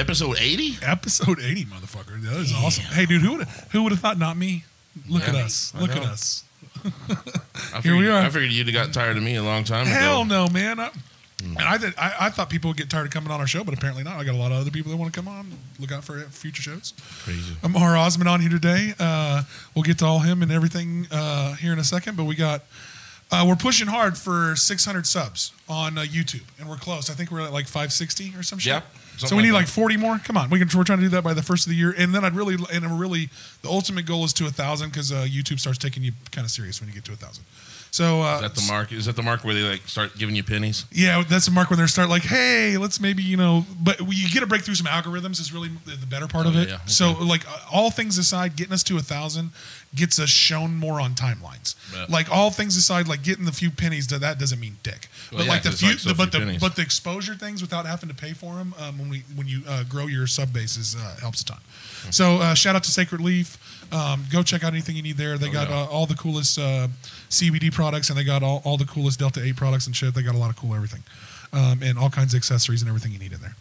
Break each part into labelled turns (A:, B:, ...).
A: Episode 80?
B: Episode 80, motherfucker. That is awesome. Hey, dude, who would have thought not me? Look at us. Look at us. Here we are.
A: I figured you'd have got tired of me a long time ago.
B: Hell no, man. And I thought people would get tired of coming on our show, but apparently not. I got a lot of other people that want to come on. Look out for future shows.
A: Crazy.
B: Ammar Osman on here today. We'll get to all him and everything here in a second, but we got... we're pushing hard for 600 subs on YouTube, and we're close. I think we're at like 560 or some shit.
A: Yep.
B: So we need like 40 more. Come on, we're trying to do that by the first of the year, and then the ultimate goal is to 1,000 because YouTube starts taking you kind of serious when you get to 1,000. So
A: is that the mark? Is that the mark where they like start giving you pennies?
B: Yeah, that's the mark when they start like, hey, let's maybe but you get to break through some algorithms is really the better part of it. Yeah, okay. So like all things aside, getting us to 1,000 gets us shown more on timelines. Yeah. Like all things aside, like getting the few pennies, that doesn't mean dick. Well, but like the exposure things without having to pay for them when you grow your sub base helps a ton. Okay. So shout out to Sacred Leaf. Go check out anything you need there. They got all the coolest CBD products, and they got all the coolest Delta 8 products and shit. They got a lot of cool everything, and all kinds of accessories and everything you need in there.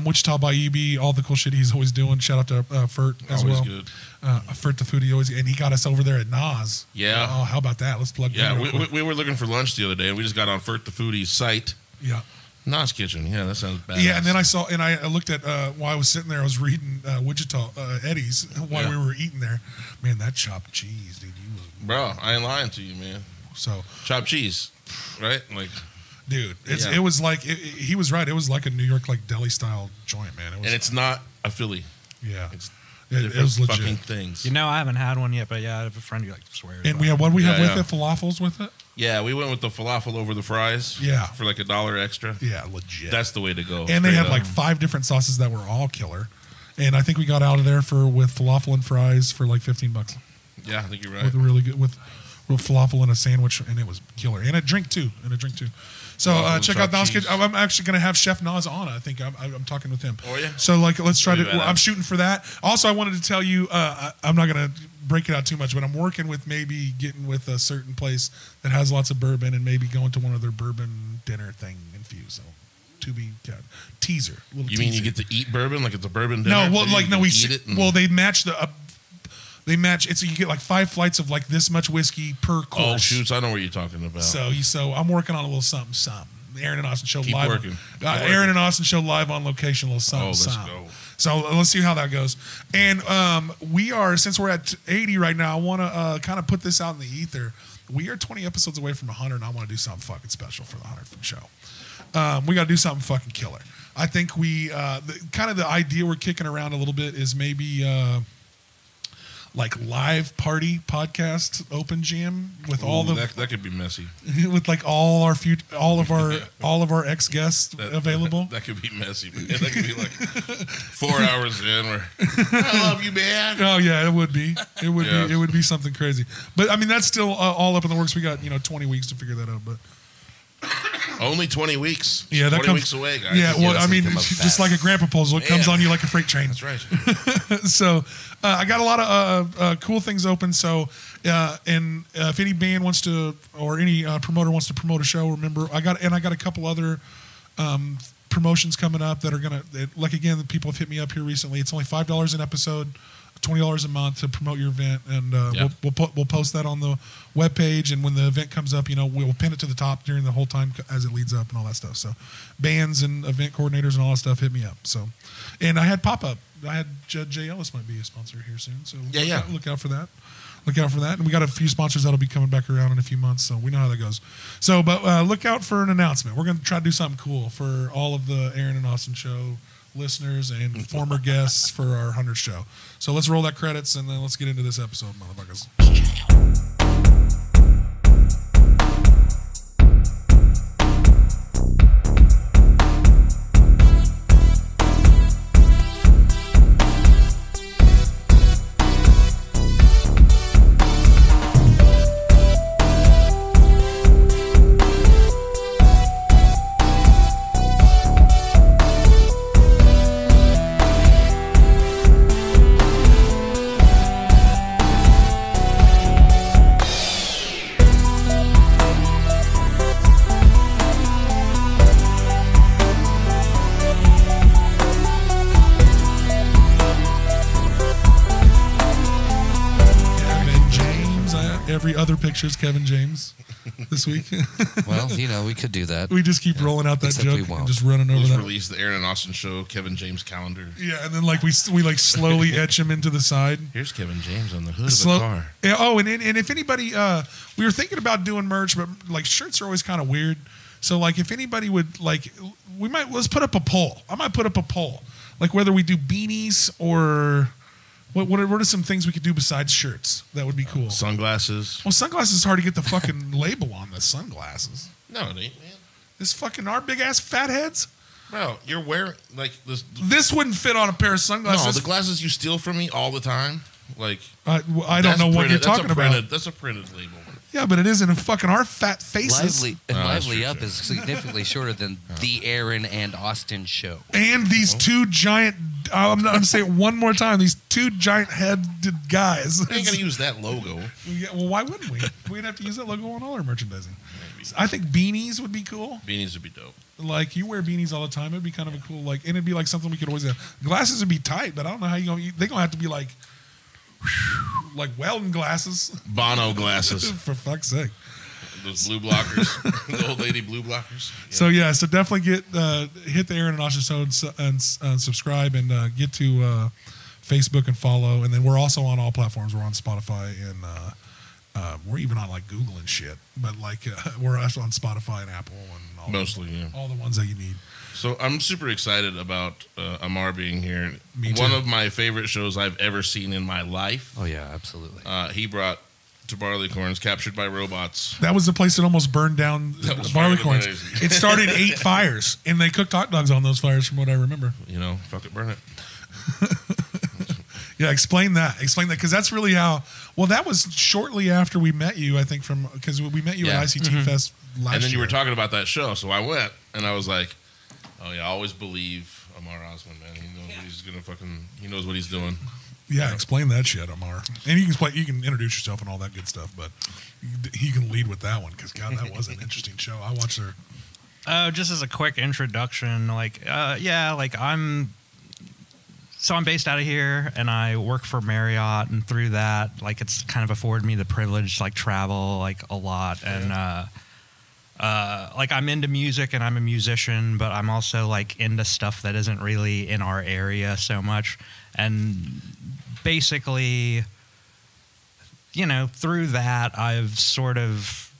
B: Wichita by EB, all the cool shit he's always doing. Shout out to Fert as well. Good. Fert the foodie and he got us over there at Nas.
A: Yeah.
B: Oh, how about that? Let's plug.
A: Yeah, we were looking for lunch the other day, and we just got on Fert the foodie's site.
B: Yeah.
A: Nas Kitchen. Yeah, that sounds bad.
B: Yeah, and then I looked at while I was sitting there, I was reading Wichita Eddie's while we were eating there. Man, that chopped cheese, dude.
A: Bro, I ain't lying to you, man.
B: So
A: chopped cheese, right? Like.
B: Dude, it was like he was right. It was like a New York like deli style joint, man.
A: And it's not a Philly.
B: Yeah,
A: it was legit. Fucking things.
C: You know, I haven't had one yet, but yeah, I have a friend who like swears.
B: And we have what we have with it, falafels with it.
A: Yeah, we went with the falafel over the fries.
B: Yeah,
A: for like $1 extra.
B: Yeah, legit.
A: That's the way to go.
B: And they had like 5 different sauces that were all killer. And I think we got out of there with falafel and fries for like $15.
A: Yeah, I think you're right.
B: With a really good with falafel and a sandwich, and it was killer. And a drink too. So check out Nas Kitchen. I'm actually going to have Chef Nas on. I think I'm talking with him.
A: Oh yeah.
B: So like, let's try to. I'm shooting for that. Also, I wanted to tell you. I'm not going to break it out too much, but I'm working with maybe getting with a certain place that has lots of bourbon, and maybe going to one of their bourbon dinner thing infused. So to be teaser.
A: You mean you get to eat bourbon like it's a bourbon dinner?
B: No, well, like no, we eat it. Well, they match the. They match it, so you get like 5 flights of like this much whiskey per course.
A: Oh shoots, I know what you're talking about.
B: So I'm working on a little something. Aaron and Austin show
A: Keep
B: live.
A: Working.
B: Aaron and Austin show live on location. A little something.
A: Let's go.
B: So let's see how that goes. And we are, since we're at 80 right now, I want to kind of put this out in the ether. We are 20 episodes away from 100, and I want to do something fucking special for the 100th show. We got to do something fucking killer. I think the idea we're kicking around a little bit is maybe. Like live party podcast open jam with all the
A: that could be messy
B: with like all of our ex guests available.
A: That could be messy. Man. That could be like 4 hours in. Where I love you, man.
B: Oh yeah, it would be. It would be something crazy. But I mean, that's still all up in the works. We got 20 weeks to figure that out. But
A: only 20 weeks.
B: Yeah, that
A: 20 weeks away, guys.
B: Yeah, well, I mean, just like a grant proposal, it comes on you like a freight train.
A: That's right.
B: So I got a lot of cool things open. So, and if any band wants to, or any promoter wants to promote a show, remember I got a couple other promotions coming up that are gonna, like again, the people have hit me up here recently. It's only $5 an episode. $20 a month to promote your event, and we'll post that on the webpage. And when the event comes up, we'll pin it to the top during the whole time as it leads up and all that stuff. So, bands and event coordinators and all that stuff hit me up. So, and I had pop up. I had Jay Ellis might be a sponsor here soon. So look out for that. And we got a few sponsors that'll be coming back around in a few months. So we know how that goes. So, but look out for an announcement. We're going to try to do something cool for all of the Aaron and Austin show listeners and former guests for our 100th show. So let's roll that credits and then let's get into this episode, motherfuckers. every other picture is Kevin James this week.
D: Well, we could do that.
B: We just keep rolling out that
D: Except we
B: joke and
D: won't.
B: just running over
A: Let's
B: that.
A: release the Aaron and Austin show Kevin James calendar.
B: Yeah, and then like we like slowly etch him into the side.
A: Here's Kevin James on the hood of the car.
B: Yeah, oh, and if anybody, we were thinking about doing merch, but like shirts are always kind of weird. So like if anybody would like, let's put up a poll. I might put up a poll, like whether we do beanies or what are some things we could do besides shirts that would be cool.
A: Sunglasses.
B: Well, sunglasses is hard to get the fucking label on the sunglasses.
A: No, it ain't, man.
B: This fucking our big ass fat heads.
A: Bro, you're wearing like this.
B: This wouldn't fit on a pair of sunglasses.
A: No, the glasses you steal from me all the time. Like
B: I don't know what you're talking about.
A: That's a printed label.
B: Yeah, but it isn't in fucking our fat faces.
D: Lively Up is significantly shorter than the Aaron and Austin show.
B: And these two giant, I'm going to say it one more time, these two giant headed guys.
A: I ain't going to use that logo.
B: Yeah, well, why wouldn't we? We'd have to use that logo on all our merchandising. Maybe. I think beanies would be cool.
A: Beanies would be dope.
B: Like, you wear beanies all the time. It'd be kind of a cool, like, and it'd be like something we could always have. Glasses would be tight, but I don't know how you're going to, they're going to have to be like welding glasses.
A: Bono glasses.
B: For fuck's sake.
A: Those blue blockers. The old lady blue blockers.
B: Yeah. So definitely hit the Aaron and Austin show and subscribe and get to Facebook and follow. And then we're also on all platforms. We're on Spotify and we're even on like Google and shit. But like we're also on Spotify and Apple and all the ones that you need.
A: So I'm super excited about Ammar being here.
B: Me too.
A: One of my favorite shows I've ever seen in my life.
D: Oh yeah, absolutely.
A: He brought to Barleycorns, Captured by Robots.
B: That was the place that almost burned down Barleycorns. It started 8 fires, and they cooked hot dogs on those fires, from what I remember.
A: Fuck it, burn it.
B: Yeah, explain that, because that's really how. Well, that was shortly after we met you, I think, because we met you at ICT Fest last year.
A: And then you were talking about that show, so I went, and I was like, oh yeah, I always believe Ammar Osman, man. He knows what he's gonna he knows what he's doing.
B: Yeah, explain that shit, Ammar. And you can introduce yourself and all that good stuff, but he can lead with that one, because God, that was an interesting show. I watched her.
C: Just as a quick introduction, I'm based out of here, and I work for Marriott, and through that, it's kind of afforded me the privilege to travel a lot, and I'm into music and I'm a musician, but I'm also into stuff that isn't really in our area so much. And basically, through that, I've sort of,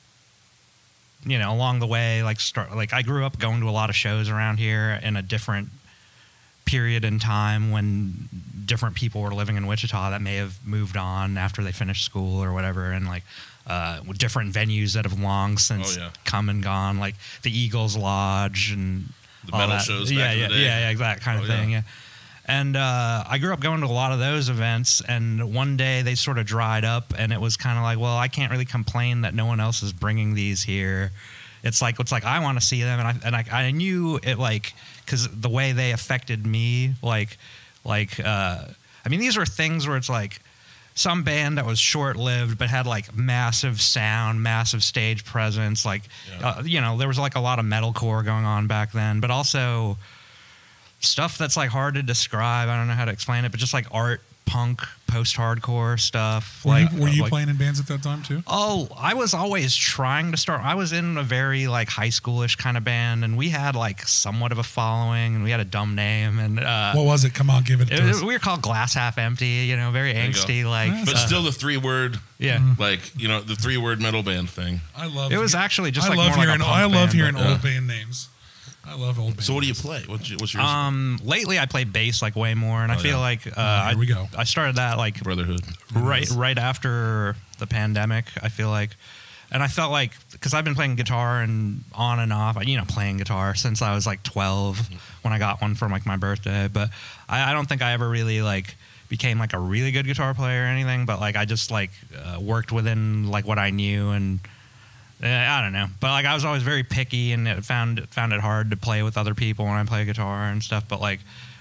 C: along the way, I grew up going to a lot of shows around here in a different period in time when different people were living in Wichita that may have moved on after they finished school or whatever. And with different venues that have long since come and gone, like the Eagles Lodge and
A: the
C: all
A: metal
C: that.
A: shows back in the day.
C: Yeah, that kind of thing. Yeah. And I grew up going to a lot of those events, and one day they sort of dried up, and it was kind of like, well, I can't really complain that no one else is bringing these here. It's like I want to see them, and I knew it because the way they affected me, these were things where it's some band that was short-lived but had massive sound, massive stage presence. There was a lot of metalcore going on back then, but also stuff that's hard to describe. I don't know how to explain it, but just art, punk, post-hardcore stuff.
B: Were you playing in bands at that time too?
C: Oh, I was always trying to start. I was in a very high schoolish kind of band, and we had somewhat of a following, and we had a dumb name. And
B: what was it? Come on, give it to us.
C: We were called Glass Half Empty. Very angsty.
A: But still the 3-word.
C: Yeah.
A: The 3-word metal band thing.
B: I love.
C: It was actually just
B: I love hearing.
C: I
B: love hearing old band names. I love old bands.
A: So what do you play? What's yours?
C: Lately I play bass way more, and I feel
B: here we go.
C: I started that
A: Brotherhood
C: right after the pandemic. I feel and I felt because I've been playing guitar and on and off, playing guitar since I was 12 when I got one for my birthday. But I don't think I ever really became a really good guitar player or anything. But I just worked within what I knew, and I don't know, but I was always very picky, and found it hard to play with other people when I play guitar and stuff. But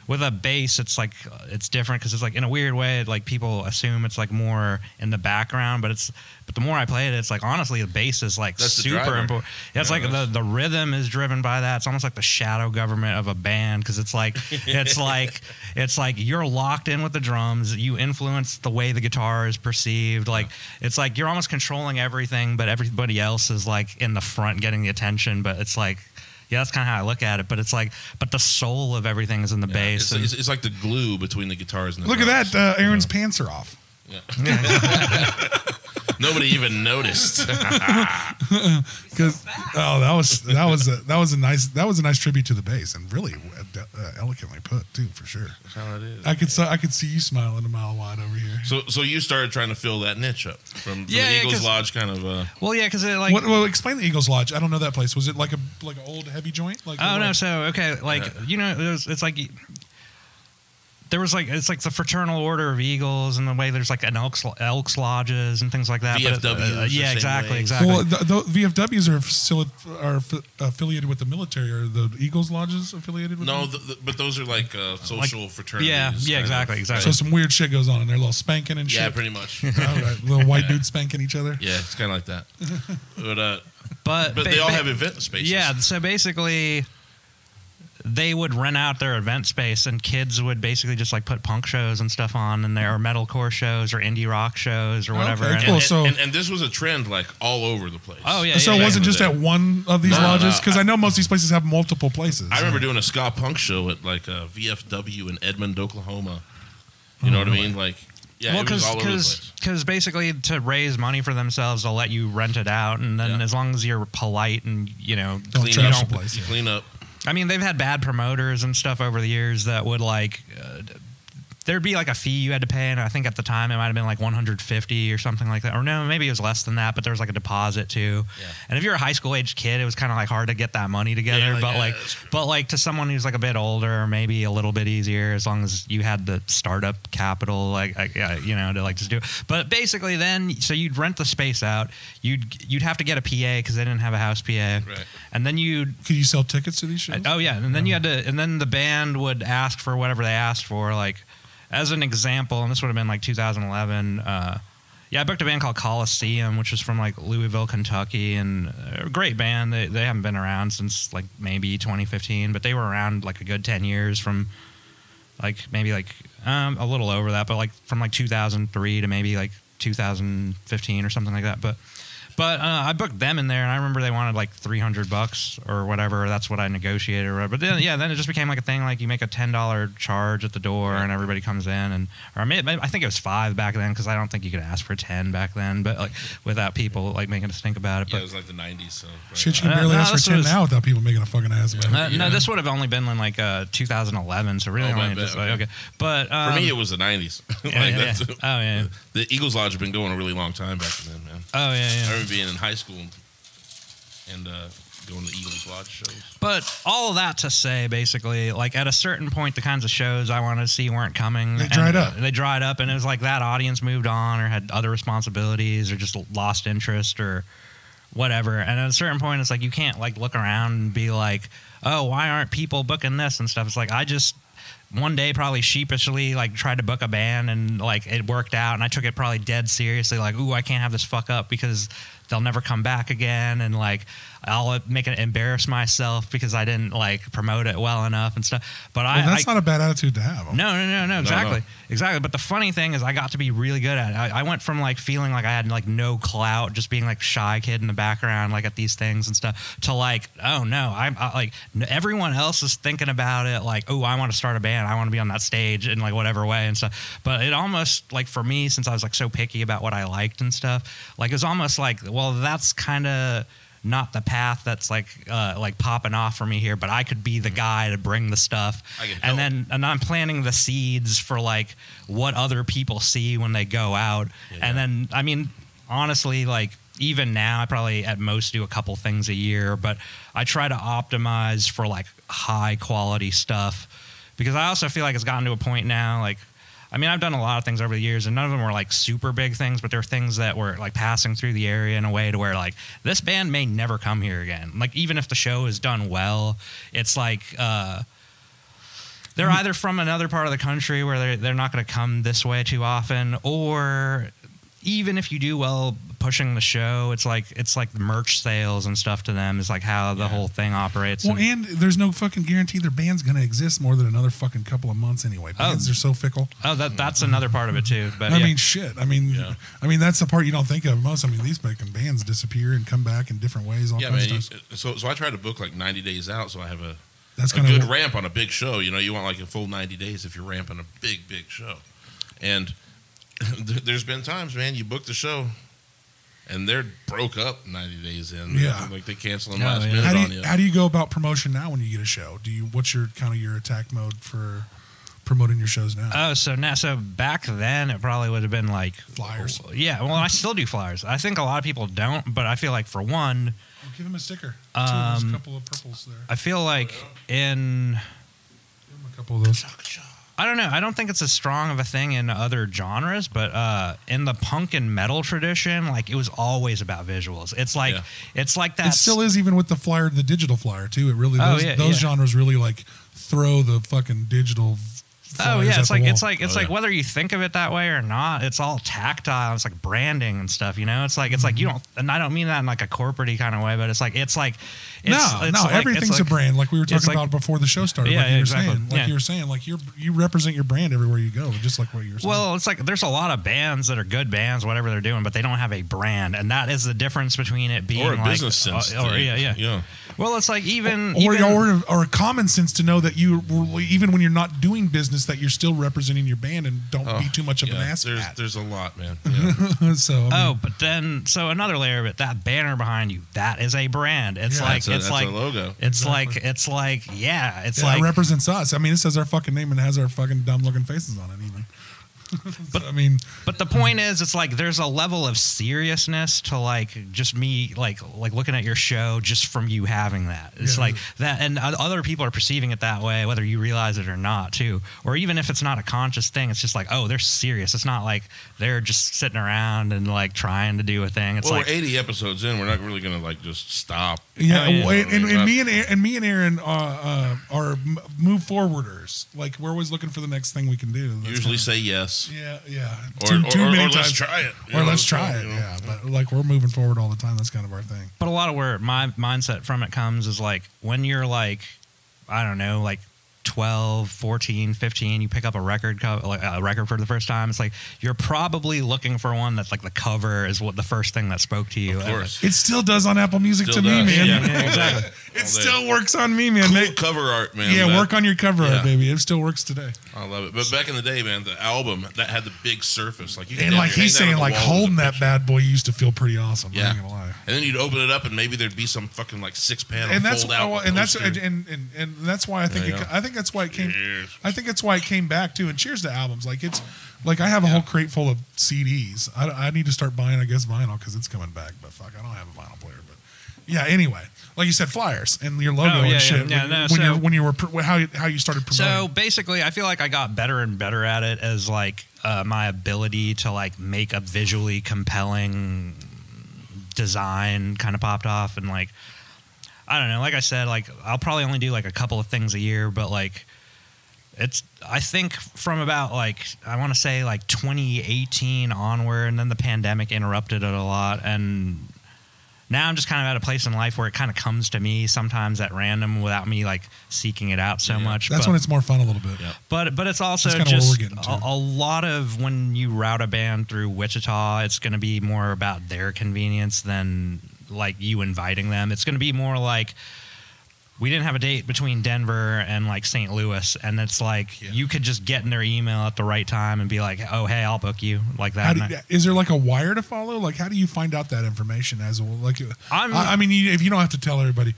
C: with a bass, it's like it's different because it's like in a weird way, like people assume it's like more in the background, but the more I play it, it's like honestly the bass is like
A: That's
C: super important. Yeah, it's like the rhythm is driven by that. It's almost like the shadow government of a band because it's like it's like you're locked in with the drums. You influence the way the guitar is perceived. Like it's like you're almost controlling everything, but everybody else is like in the front getting the attention. But it's like. Yeah, that's kind of how I look at it. But it's like, but the soul of everything is in the bass.
A: It's like the glue between the guitars and the
B: Look
A: drums.
B: at that. Aaron's pants are off.
A: Yeah. Nobody even noticed.
B: Because that was a nice tribute to the bass and really elegantly put too, for sure.
A: That's how it is.
B: I could see you smiling a mile wide over here.
A: So you started trying to fill that niche up from the
C: Yeah,
A: Eagles Lodge kind of.
C: Well, yeah, because it like.
B: Well, explain the Eagles Lodge. I don't know that place. Was it like an old heavy joint? Like
C: Oh no! So okay, like it's like. There was like it's like the Fraternal Order of Eagles and the way there's like an Elks lodges and things like that.
A: VFWs.
C: Yeah, exactly.
B: Well, the VFWs are affiliated with the military. Are the Eagles lodges affiliated with?
A: No,
B: them?
A: but those are like social fraternities.
C: Yeah, exactly.
B: So some weird shit goes on in there, a little spanking and shit.
A: Yeah, pretty much.
B: All right, little white dudes spanking each other.
A: Yeah, it's kind of like that.
C: But
A: they all have event spaces.
C: Yeah, so basically. They would rent out their event space, and kids would basically just like put punk shows and stuff on, and there are metalcore shows or indie rock shows or whatever.
B: Okay, cool.
A: And this was a trend like all over the place.
C: Oh yeah.
B: So it wasn't just at one of these lodges, because I know most of these places have multiple places.
A: I remember doing a ska punk show at like a VFW in Edmond, Oklahoma. You know what I mean? Like, yeah,
C: well,
A: it was all over the place.
C: Because basically to raise money for themselves, they'll let you rent it out, and then as long as you're polite and
B: don't
A: clean
B: trash
A: up,
B: the place.
A: you clean up.
C: I mean, they've had bad promoters and stuff over the years that would like there'd be like a fee you had to pay, and I think at the time it might have been like $150 or something like that, or no, maybe it was less than that, but there was like a deposit too. Yeah. And if you're a high school age kid, it was kind of like hard to get that money together. Yeah, but like to someone who's like a bit older, maybe a little bit easier, as long as you had the startup capital, to like just do it. But basically, then so you'd rent the space out, you'd have to get a PA because they didn't have a house PA,
A: right.
C: And then
B: could you sell tickets to these shows?
C: Oh yeah, and then you had to, and then the band would ask for whatever they asked for, like. As an example, and this would have been like 2011, I booked a band called Coliseum, which was from like Louisville, Kentucky, and a great band. They haven't been around since like maybe 2015, but they were around like a good 10 years from like maybe like a little over that, but like from like 2003 to maybe like 2015 or something like that. But I booked them in there, and I remember they wanted like $300 or whatever. That's what I negotiated. Or whatever. But then it just became like a thing. Like you make a $10 charge at the door, and everybody comes in, I think it was $5 back then because I don't think you could ask for 10 back then. But like without people like making us think about it.
A: Yeah, it was like the 90s. So
B: shit, you can barely ask for 10 now without people making a fucking ass about it.
C: No, this would have only been in like 2011. So really only just okay. But
A: for me, it was the 90s. The Eagles Lodge had been going a really long time back then, man.
C: Oh yeah.
A: I remember being in high school and going to Eagles Lodge shows.
C: But all of that to say, basically, like at a certain point, the kinds of shows I wanted to see weren't coming.
B: They dried up.
C: They dried up, and it was like that audience moved on or had other responsibilities or just lost interest or whatever. And at a certain point, it's like you can't like look around and be like, oh, why aren't people booking this and stuff? It's like I just one day probably sheepishly like tried to book a band and like it worked out, and I took it probably dead seriously, like, ooh, I can't have this fuck up because they'll never come back again, and like I'll make it embarrass myself because I didn't like promote it well enough and stuff. But
B: that's not a bad attitude to have.
C: No, exactly. But the funny thing is I got to be really good at it. I went from like feeling like I had like no clout, just being like shy kid in the background, like at these things and stuff, to like, oh no, I like everyone else is thinking about it, like, oh, I want to start a band, I want to be on that stage in like whatever way and stuff. But it almost like for me, since I was like so picky about what I liked and stuff, like it was almost like, well, that's kind of not the path that's like popping off for me here, but I could be the guy to bring the stuff, and I'm planting the seeds for like what other people see when they go out. Yeah. And then I mean, honestly, like even now I probably at most do a couple things a year, but I try to optimize for like high quality stuff, because I also feel like it's gotten to a point now, like, I mean, I've done a lot of things over the years, and none of them were like super big things, but there are things that were like passing through the area in a way to where like this band may never come here again. Like even if the show is done well, it's like They're either from another part of the country where they're not going to come this way too often, or even if you do well pushing the show, it's like merch sales and stuff to them is like how the whole thing operates.
B: Well, and there's no fucking guarantee their band's going to exist more than another fucking couple of months anyway. Bands are so fickle.
C: Oh, that's another part of it too. But
B: I mean, shit. I mean, that's the part you don't think of most. I mean, these fucking bands disappear and come back in different ways. All kinds of stuff.
A: So I try to book like 90 days out, so I have a
B: That's
A: a good ramp on a big show. You know, you want like a full 90 days if you're ramping a big show. And there's been times, man, you book the show and they're broke up 90 days in.
B: Yeah.
A: Like they cancel them last minute on you.
B: How do you go about promotion now when you get a show? What's your kind of your attack mode for promoting your shows now?
C: Oh, so back then it probably would have been like
B: flyers.
C: Yeah, well, I still do flyers. I think a lot of people don't, but I feel like for one,
B: give him a sticker. There's a couple of purples there.
C: I feel like
B: give him a couple of those.
C: I don't know. I don't think it's as strong of a thing in other genres, but in the punk and metal tradition, like it was always about visuals. It's like that.
B: It still is, even with the flyer, the digital flyer too. It really those genres really like throw the fucking digital.
C: Oh yeah, it's like whether you think of it that way or not, it's all tactile. It's like branding and stuff, you know. It's like you don't, and I don't mean that in like a corporate-y kind of way, but it's like
B: everything's a brand, like we were talking about before the show started.
C: Yeah,
B: like you were
C: exactly.
B: saying, like you were saying, like you represent your brand everywhere you go, just like what you were saying.
C: Well, it's like there's a lot of bands that are good bands, whatever they're doing, but they don't have a brand, and that is the difference between it being
A: or a business sense.
C: Yeah. Well, it's like even
B: a common sense to know that you, even when you're not doing business, that you're still representing your band and don't be too much of an ass.
A: There's a lot, man.
B: Yeah.
C: But then another layer of it, that banner behind you, that is a brand. It's like
A: it's like a logo.
C: It's like
B: it represents us. I mean, it says our fucking name and has our fucking dumb looking faces on it even.
C: But but the point is, it's like there's a level of seriousness to like just me like looking at your show just from you having that. It's like that, and other people are perceiving it that way, whether you realize it or not, too. Or even if it's not a conscious thing, it's just like, oh, they're serious. It's not like they're just sitting around and like trying to do a thing. It's
A: we're
C: like
A: 80 episodes in. We're not really gonna like just stop.
B: Yeah, and me and Aaron are move forwarders. Like we're always looking for the next thing we can do.
A: Usually say yes.
B: Yeah.
A: Or let's try it.
B: Or let's try it. Yeah, but like we're moving forward all the time. That's kind of our thing.
C: But a lot of where my mindset from it comes is like when you're like, I don't know, like 12, 14, 15, you pick up a record for the first time. It's like you're probably looking for one that's like the cover is what the first thing that spoke to you.
A: Of course.
B: It still does on Apple Music to me, man.
C: Yeah, exactly.
B: It still works on me, man.
A: Cool cover art, man.
B: Yeah, work on your cover art, baby. It still works today.
A: I love it. But back in the day, man, the album that had the big surface, like you
B: and like he's saying, like holding that bad boy used to feel pretty awesome.
A: Yeah.
B: I'm not gonna lie.
A: And then you'd open it up, and maybe there'd be some fucking like 6-panel
B: and that's
A: fold out.
B: And that's why I think I think that's why it came. I think that's why it came back too. And cheers to albums. Like it's like I have a whole crate full of CDs. I need to start buying, I guess, vinyl because it's coming back. But fuck, I don't have a vinyl player. But yeah, anyway, like you said, flyers and your logo and shit. When you were how you started promoting.
C: So basically, I feel like I got better and better at it as like my ability to like make a visually compelling design kind of popped off, and like I don't know, like I said, like I'll probably only do like a couple of things a year, but like I think from about like I want to say like 2018 onward, and then the pandemic interrupted it a lot, and now I'm just kind of at a place in life where it kind of comes to me sometimes at random without me like seeking it out so much.
B: That's when it's more fun a little bit.
A: Yeah.
C: But it's also just a lot of when you route a band through Wichita, it's going to be more about their convenience than like you inviting them. It's going to be more like we didn't have a date between Denver and like St. Louis, and it's like you could just get in their email at the right time and be like, "Oh, hey, I'll book you," like that.
B: Is there like a wire to follow? Like, how do you find out that information? As well, like, I mean, if you don't have to tell everybody.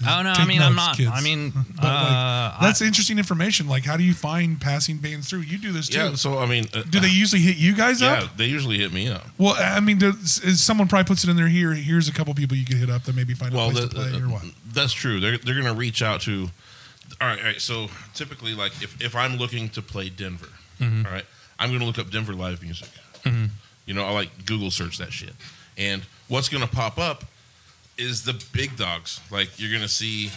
C: Oh no, I mean, I'm not.
B: Kids.
C: I mean,
B: that's interesting information. Like, how do you find passing bands through? You do this too.
A: Yeah. So I mean,
B: do they usually hit you guys up?
A: Yeah, they usually hit me up.
B: Well, I mean, someone probably puts it in there. Here's a couple people you could hit up that maybe find a place to play or what.
A: That's true. They're going to reach out to. All right. So typically, like if I'm looking to play Denver, all right, I'm going to look up Denver live music. You know, I like Google search that shit, and what's going to pop up is the big dogs. Like you're going to see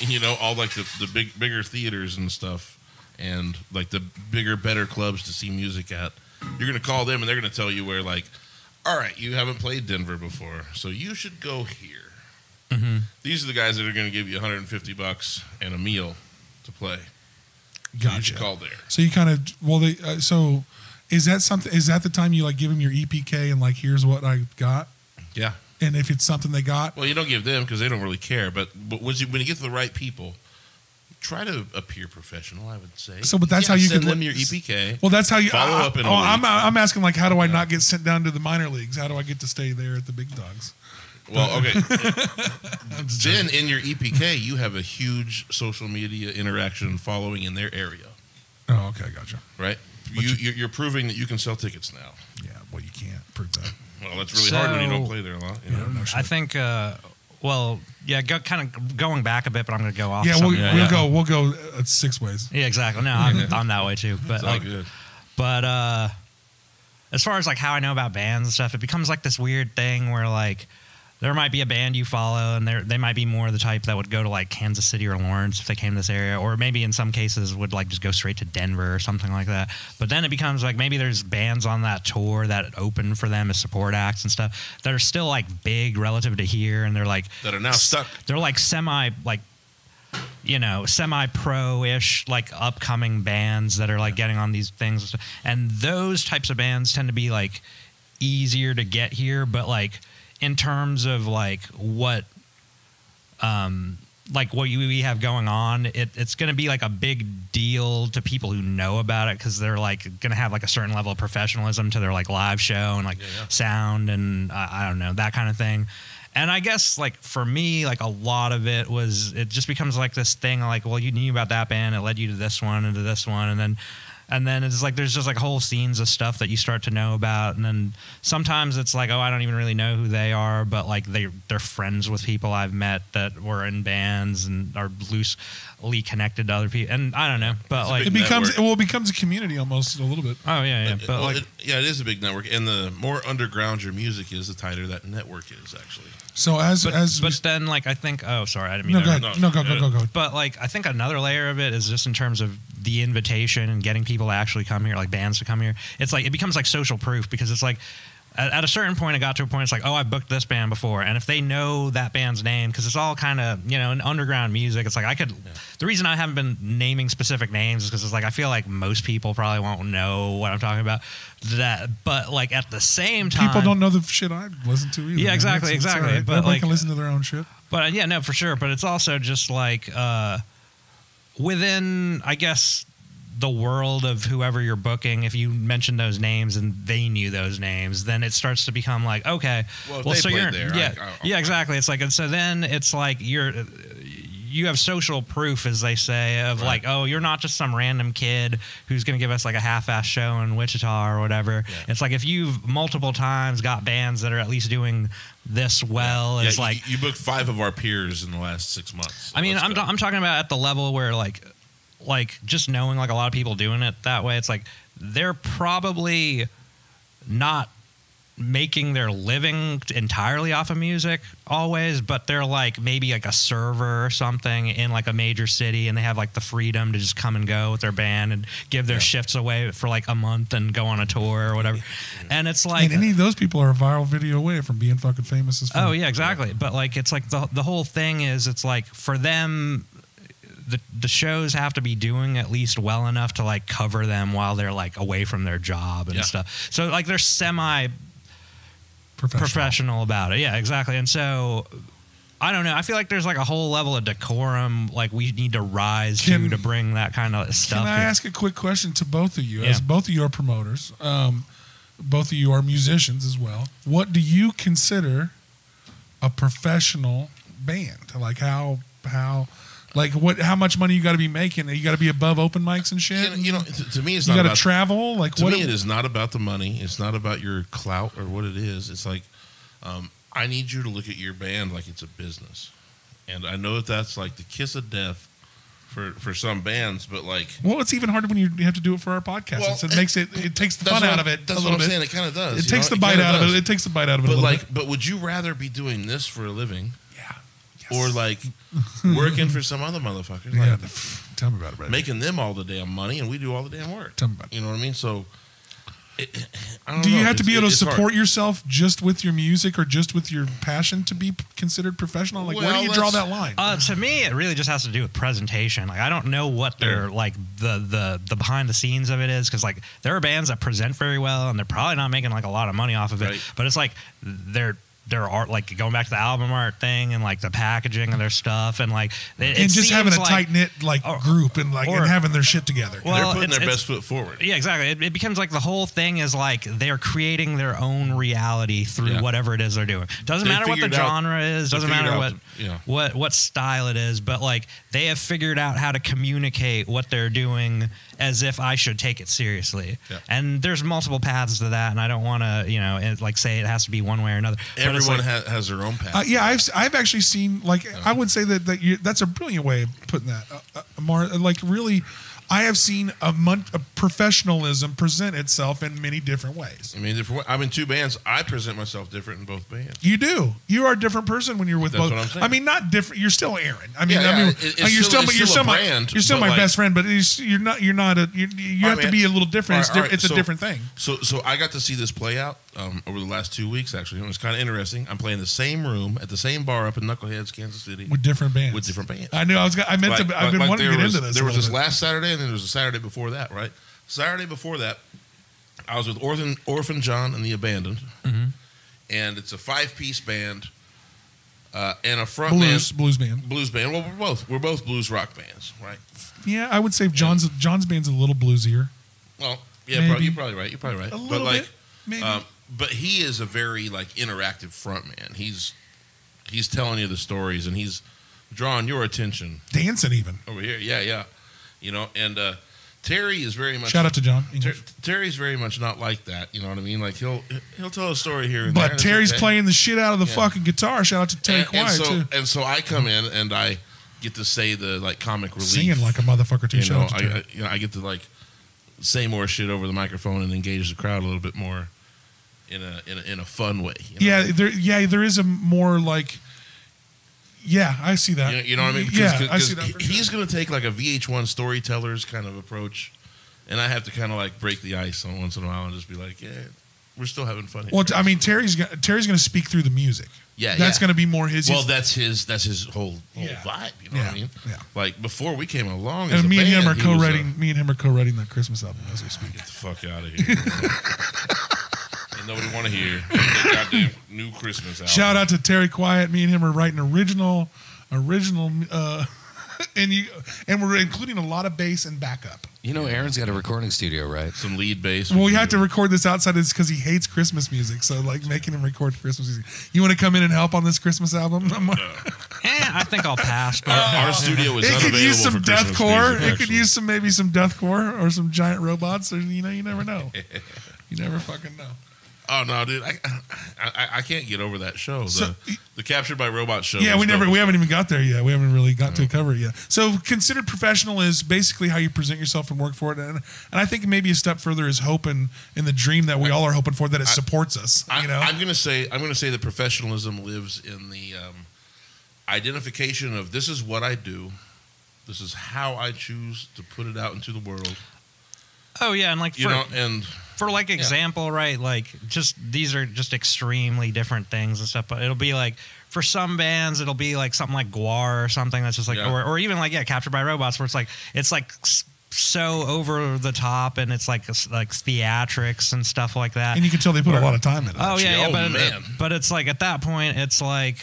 A: you know, all like the bigger theaters and stuff, and like the bigger, better clubs to see music at. You're gonna call them, and they're gonna tell you where, like, all right, you haven't played Denver before, so you should go here. Mm-hmm. These are the guys that are gonna give you $150 and a meal to play.
B: Gotcha.
A: So you should call there.
B: So you kind of so is that something? Is that the time you like give them your EPK and like here's what I got?
A: Yeah.
B: And if it's something they got,
A: well, you don't give them because they don't really care. But when you get to the right people, try to appear professional. I would say.
B: So, but that's how you
A: send
B: can
A: them your EPK.
B: Well, that's how you
A: follow up in a week.
B: I'm asking like, how do I not get sent down to the minor leagues? How do I get to stay there at the big dogs?
A: Well, okay. Then in your EPK, you have a huge social media interaction following in their area.
B: Oh, okay, gotcha.
A: Right. You're proving that you can sell tickets now.
B: Yeah, well, you can't prove that.
A: Well, that's really hard when you don't play there a lot. You know?
B: No
C: I think, kind of going back a bit, but I'm going to go off.
B: Yeah, we'll go 6 ways.
C: Yeah, exactly. No, I'm that way too. But
A: it's all good.
C: But as far as like how I know about bands and stuff, it becomes like this weird thing where like there might be a band you follow, and they might be more the type that would go to like Kansas City or Lawrence if they came to this area, or maybe in some cases would like just go straight to Denver or something like that. But then it becomes like maybe there's bands on that tour that open for them as support acts and stuff that are still like big relative to here, and they're like
A: that are now stuck.
C: They're like semi-pro-ish, like upcoming bands that are like getting on these things, and those types of bands tend to be like easier to get here, but like in terms of like what we have going on, it's going to be like a big deal to people who know about it because they're like going to have like a certain level of professionalism to their like live show and like sound and I don't know, that kind of thing. And I guess like for me, like a lot of it just becomes like this thing like, well, you knew about that band, it led you to this one and to this one, and then it's like there's just like whole scenes of stuff that you start to know about, and then sometimes it's like, oh, I don't even really know who they are, but like they're friends with people I've met that were in bands and are loosely connected to other people, and I don't know, but like
B: it becomes a community almost a little bit.
C: Oh yeah, but
A: it is a big network, and the more underground your music is, the tighter that network is actually.
B: So but
C: then like I think sorry, I didn't mean
B: go.
C: But like I think another layer of it is just in terms of the invitation and getting people to actually come here, like bands to come here. It's like it becomes like social proof because it's like at a certain point, it got to a point it's like, oh, I booked this band before, and if they know that band's name, because it's all kind of in underground music, it's like I could. Yeah. The reason I haven't been naming specific names is because it's like I feel like most people probably won't know what I'm talking about. But like at the same time,
B: people don't know the shit I listen to either.
C: Yeah, exactly.
B: Right.
C: But
B: everybody
C: like,
B: can listen to their own shit.
C: But yeah, no, for sure. But it's also just like within, I guess, the world of whoever you're booking, if you mention those names and they knew those names, then it starts to become like, okay,
A: well so you're there,
C: yeah, exactly. It's like, and so then it's like you have social proof, as they say, of like, oh, you're not just some random kid who's going to give us like a half-ass show in Wichita or whatever. Yeah. It's like if you've multiple times got bands that are at least doing this well, it's like
A: you booked 5 of our peers in the last 6 months. So
C: I mean, I'm talking about at the level where like just knowing like a lot of people doing it that way, it's like they're probably not making their living entirely off of music always, but they're like maybe like a server or something in like a major city, and they have like the freedom to just come and go with their band and give their shifts away for like a month and go on a tour or whatever. And it's like,
B: and any of those people are a viral video away from being fucking famous as fuck.
C: Oh yeah, exactly. But like it's like the whole thing is, it's like for them, the shows have to be doing at least well enough to like cover them while they're like away from their job and stuff. So like they're semi professional about it. Yeah, exactly. And so I don't know. I feel like there's like a whole level of decorum like we need to rise to bring that kind of stuff.
B: Can I ask a quick question to both of you? As both of you are promoters, both of you are musicians as well. What do you consider a professional band? Like how how much money you got to be making? You got to be above open mics and shit.
A: To me, it's
B: you
A: not
B: got to travel. Like
A: to me, it is not about the money. It's not about your clout or what it is. It's like I need you to look at your band like it's a business, and I know that's like the kiss of death for some bands, but like,
B: well, it's even harder when you have to do it for our podcast. Well, it takes the fun out of it.
A: That's what I'm saying. It kind of does.
B: It takes the bite out of it. It takes the bite out of it.
A: But would you rather be doing this for a living?
B: Yeah.
A: or like working for some other motherfucker.
B: Yeah,
A: Like,
B: tell me about it, Brad.
A: making them all the damn money, and we do all the damn work.
B: Tell me about it.
A: You know what I mean? So, I don't
B: Do
A: know.
B: you have to be able to
A: It's
B: support
A: hard.
B: yourself just with your music or just with your passion to be considered professional? Like, where
A: Well,
B: do you draw that line?
C: To me, it really just has to do with presentation. Like, I don't know what their like the behind the scenes of it is, because like there are bands that present very well and they're probably not making like a lot of money off of it.
A: Right.
C: But it's like their art, like going back to the album art thing and like the packaging of their stuff and like
B: And just having a tight knit like group and like and having their shit together.
C: Well,
A: They're putting their
C: it's-
A: best foot forward.
C: Yeah, exactly. It becomes like the whole thing is like they're creating their own reality through whatever it is they're doing. Doesn't
A: They
C: matter what the
A: figured out-
C: genre is.
A: they
C: Doesn't
A: figured
C: matter
A: out
C: what style it is. But like they have figured out how to communicate what they're doing as if I should take it seriously.
A: Yeah.
C: And there's multiple paths to that, and I don't want to like say it has to be one way or another. But it's
A: Everyone
C: like,
A: has their own path.
B: Yeah, I've actually seen like I would say that's a brilliant way of putting that, Ammar. Like really, I have seen a professionalism present itself in many different ways.
A: I mean, I'm in two bands. I present myself different in both bands.
B: You do. You are a different person when you're with
A: That's
B: both.
A: what I'm saying.
B: I mean, not different. You're still Aaron. I mean,
A: Yeah,
B: you're still
A: a
B: my
A: brand,
B: you're still
A: but
B: my
A: like-
B: best friend, but you're not you have to be a little different.
A: All right,
B: It's a
A: so-
B: different thing.
A: So I got to see this play out over the last 2 weeks. Actually, it was kind of interesting. I'm playing the same room at the same bar up in Knuckleheads, Kansas City,
B: With different bands.
A: with different bands.
B: I knew I've been wanting to get into this.
A: There
B: a
A: was
B: little
A: this
B: bit.
A: last Saturday, and then there was a Saturday before that, right? Saturday before that, I was with Orphan John and the Abandoned, and it's a 5-piece band and a front
B: blues band.
A: blues band. Well, we're both blues rock bands, right?
B: Yeah, I would say John's band's a little bluesier.
A: Well, yeah,
B: Maybe.
A: you're probably right. You're probably right.
B: A little bit, maybe.
A: But he is a very like interactive front man. He's telling you the stories, and he's drawing your attention
B: Dancing even.
A: over here. Yeah. You know, and Terry is very much.
B: Shout out to John.
A: Terry's very much not like that. You know what I mean? Like he'll tell a story here and there.
B: But
A: and it's
B: Terry's
A: okay.
B: playing the shit out of the fucking guitar. Shout out to Terry Quiet too.
A: And so I come in and I get to say the like comic relief,
B: Singing like a motherfucker too.
A: You
B: Shout
A: know,
B: out to Terry.
A: I get to like say more shit over the microphone and engage the crowd a little bit more in a fun way. You know?
B: There is a more like. Yeah, I see that.
A: You know what I mean?
B: I see that. For
A: He's
B: sure.
A: going to take like a VH1 storyteller's kind of approach, and I have to kind of like break the ice on once in a while and just be like, yeah, we're still having fun here.
B: Well, I mean, Terry's going to speak through the music.
A: Yeah,
B: that's going to be more his.
A: Well, that's his whole vibe. You know what I mean?
B: Yeah.
A: Like before we came along,
B: And
A: as a
B: me and him
A: band,
B: are
A: he was
B: co-writing. Me and him are co-writing that Christmas album as we speak.
A: Get the fuck out of here. Ain't nobody want to hear that goddamn new Christmas album.
B: Shout out to Terry Quiet. Me and him are writing original, and we're including a lot of bass and backup.
D: You know, Aaron's got a recording studio, right?
A: Some lead bass.
B: Well, we have to record this outside because he hates Christmas music. So, like, making him record Christmas music. You want to come in and help on this Christmas album?
C: I think I'll pass. But
A: Our studio is
B: It could
A: unavailable
B: use some
A: for Christmas
B: deathcore.
A: music,
B: It could
A: actually.
B: use some deathcore or some giant robots. Or, you never know. You never fucking know.
A: Oh no, dude! I can't get over that show.
B: So-
A: The Captured by Robots show.
B: Yeah,
A: was dope.
B: we haven't even got there yet. We haven't really got to cover it yet. So, considered professional is basically how you present yourself and work for it. And I think maybe a step further is hope and the dream that we all are hoping for, that it supports us.
A: I'm gonna say that professionalism lives in the identification of this is what I do, this is how I choose to put it out into the world.
C: oh yeah, and like for like example, right? Like just these are just extremely different things and stuff. But it'll be like for some bands, it'll be like something like Guar or something that's just like, or even like Captured by Robots, where it's like so over the top and it's like theatrics and stuff like that.
B: And you can tell they put a lot of time in it.
C: Oh yeah,
A: Oh, man.
C: but it's like at that point, it's like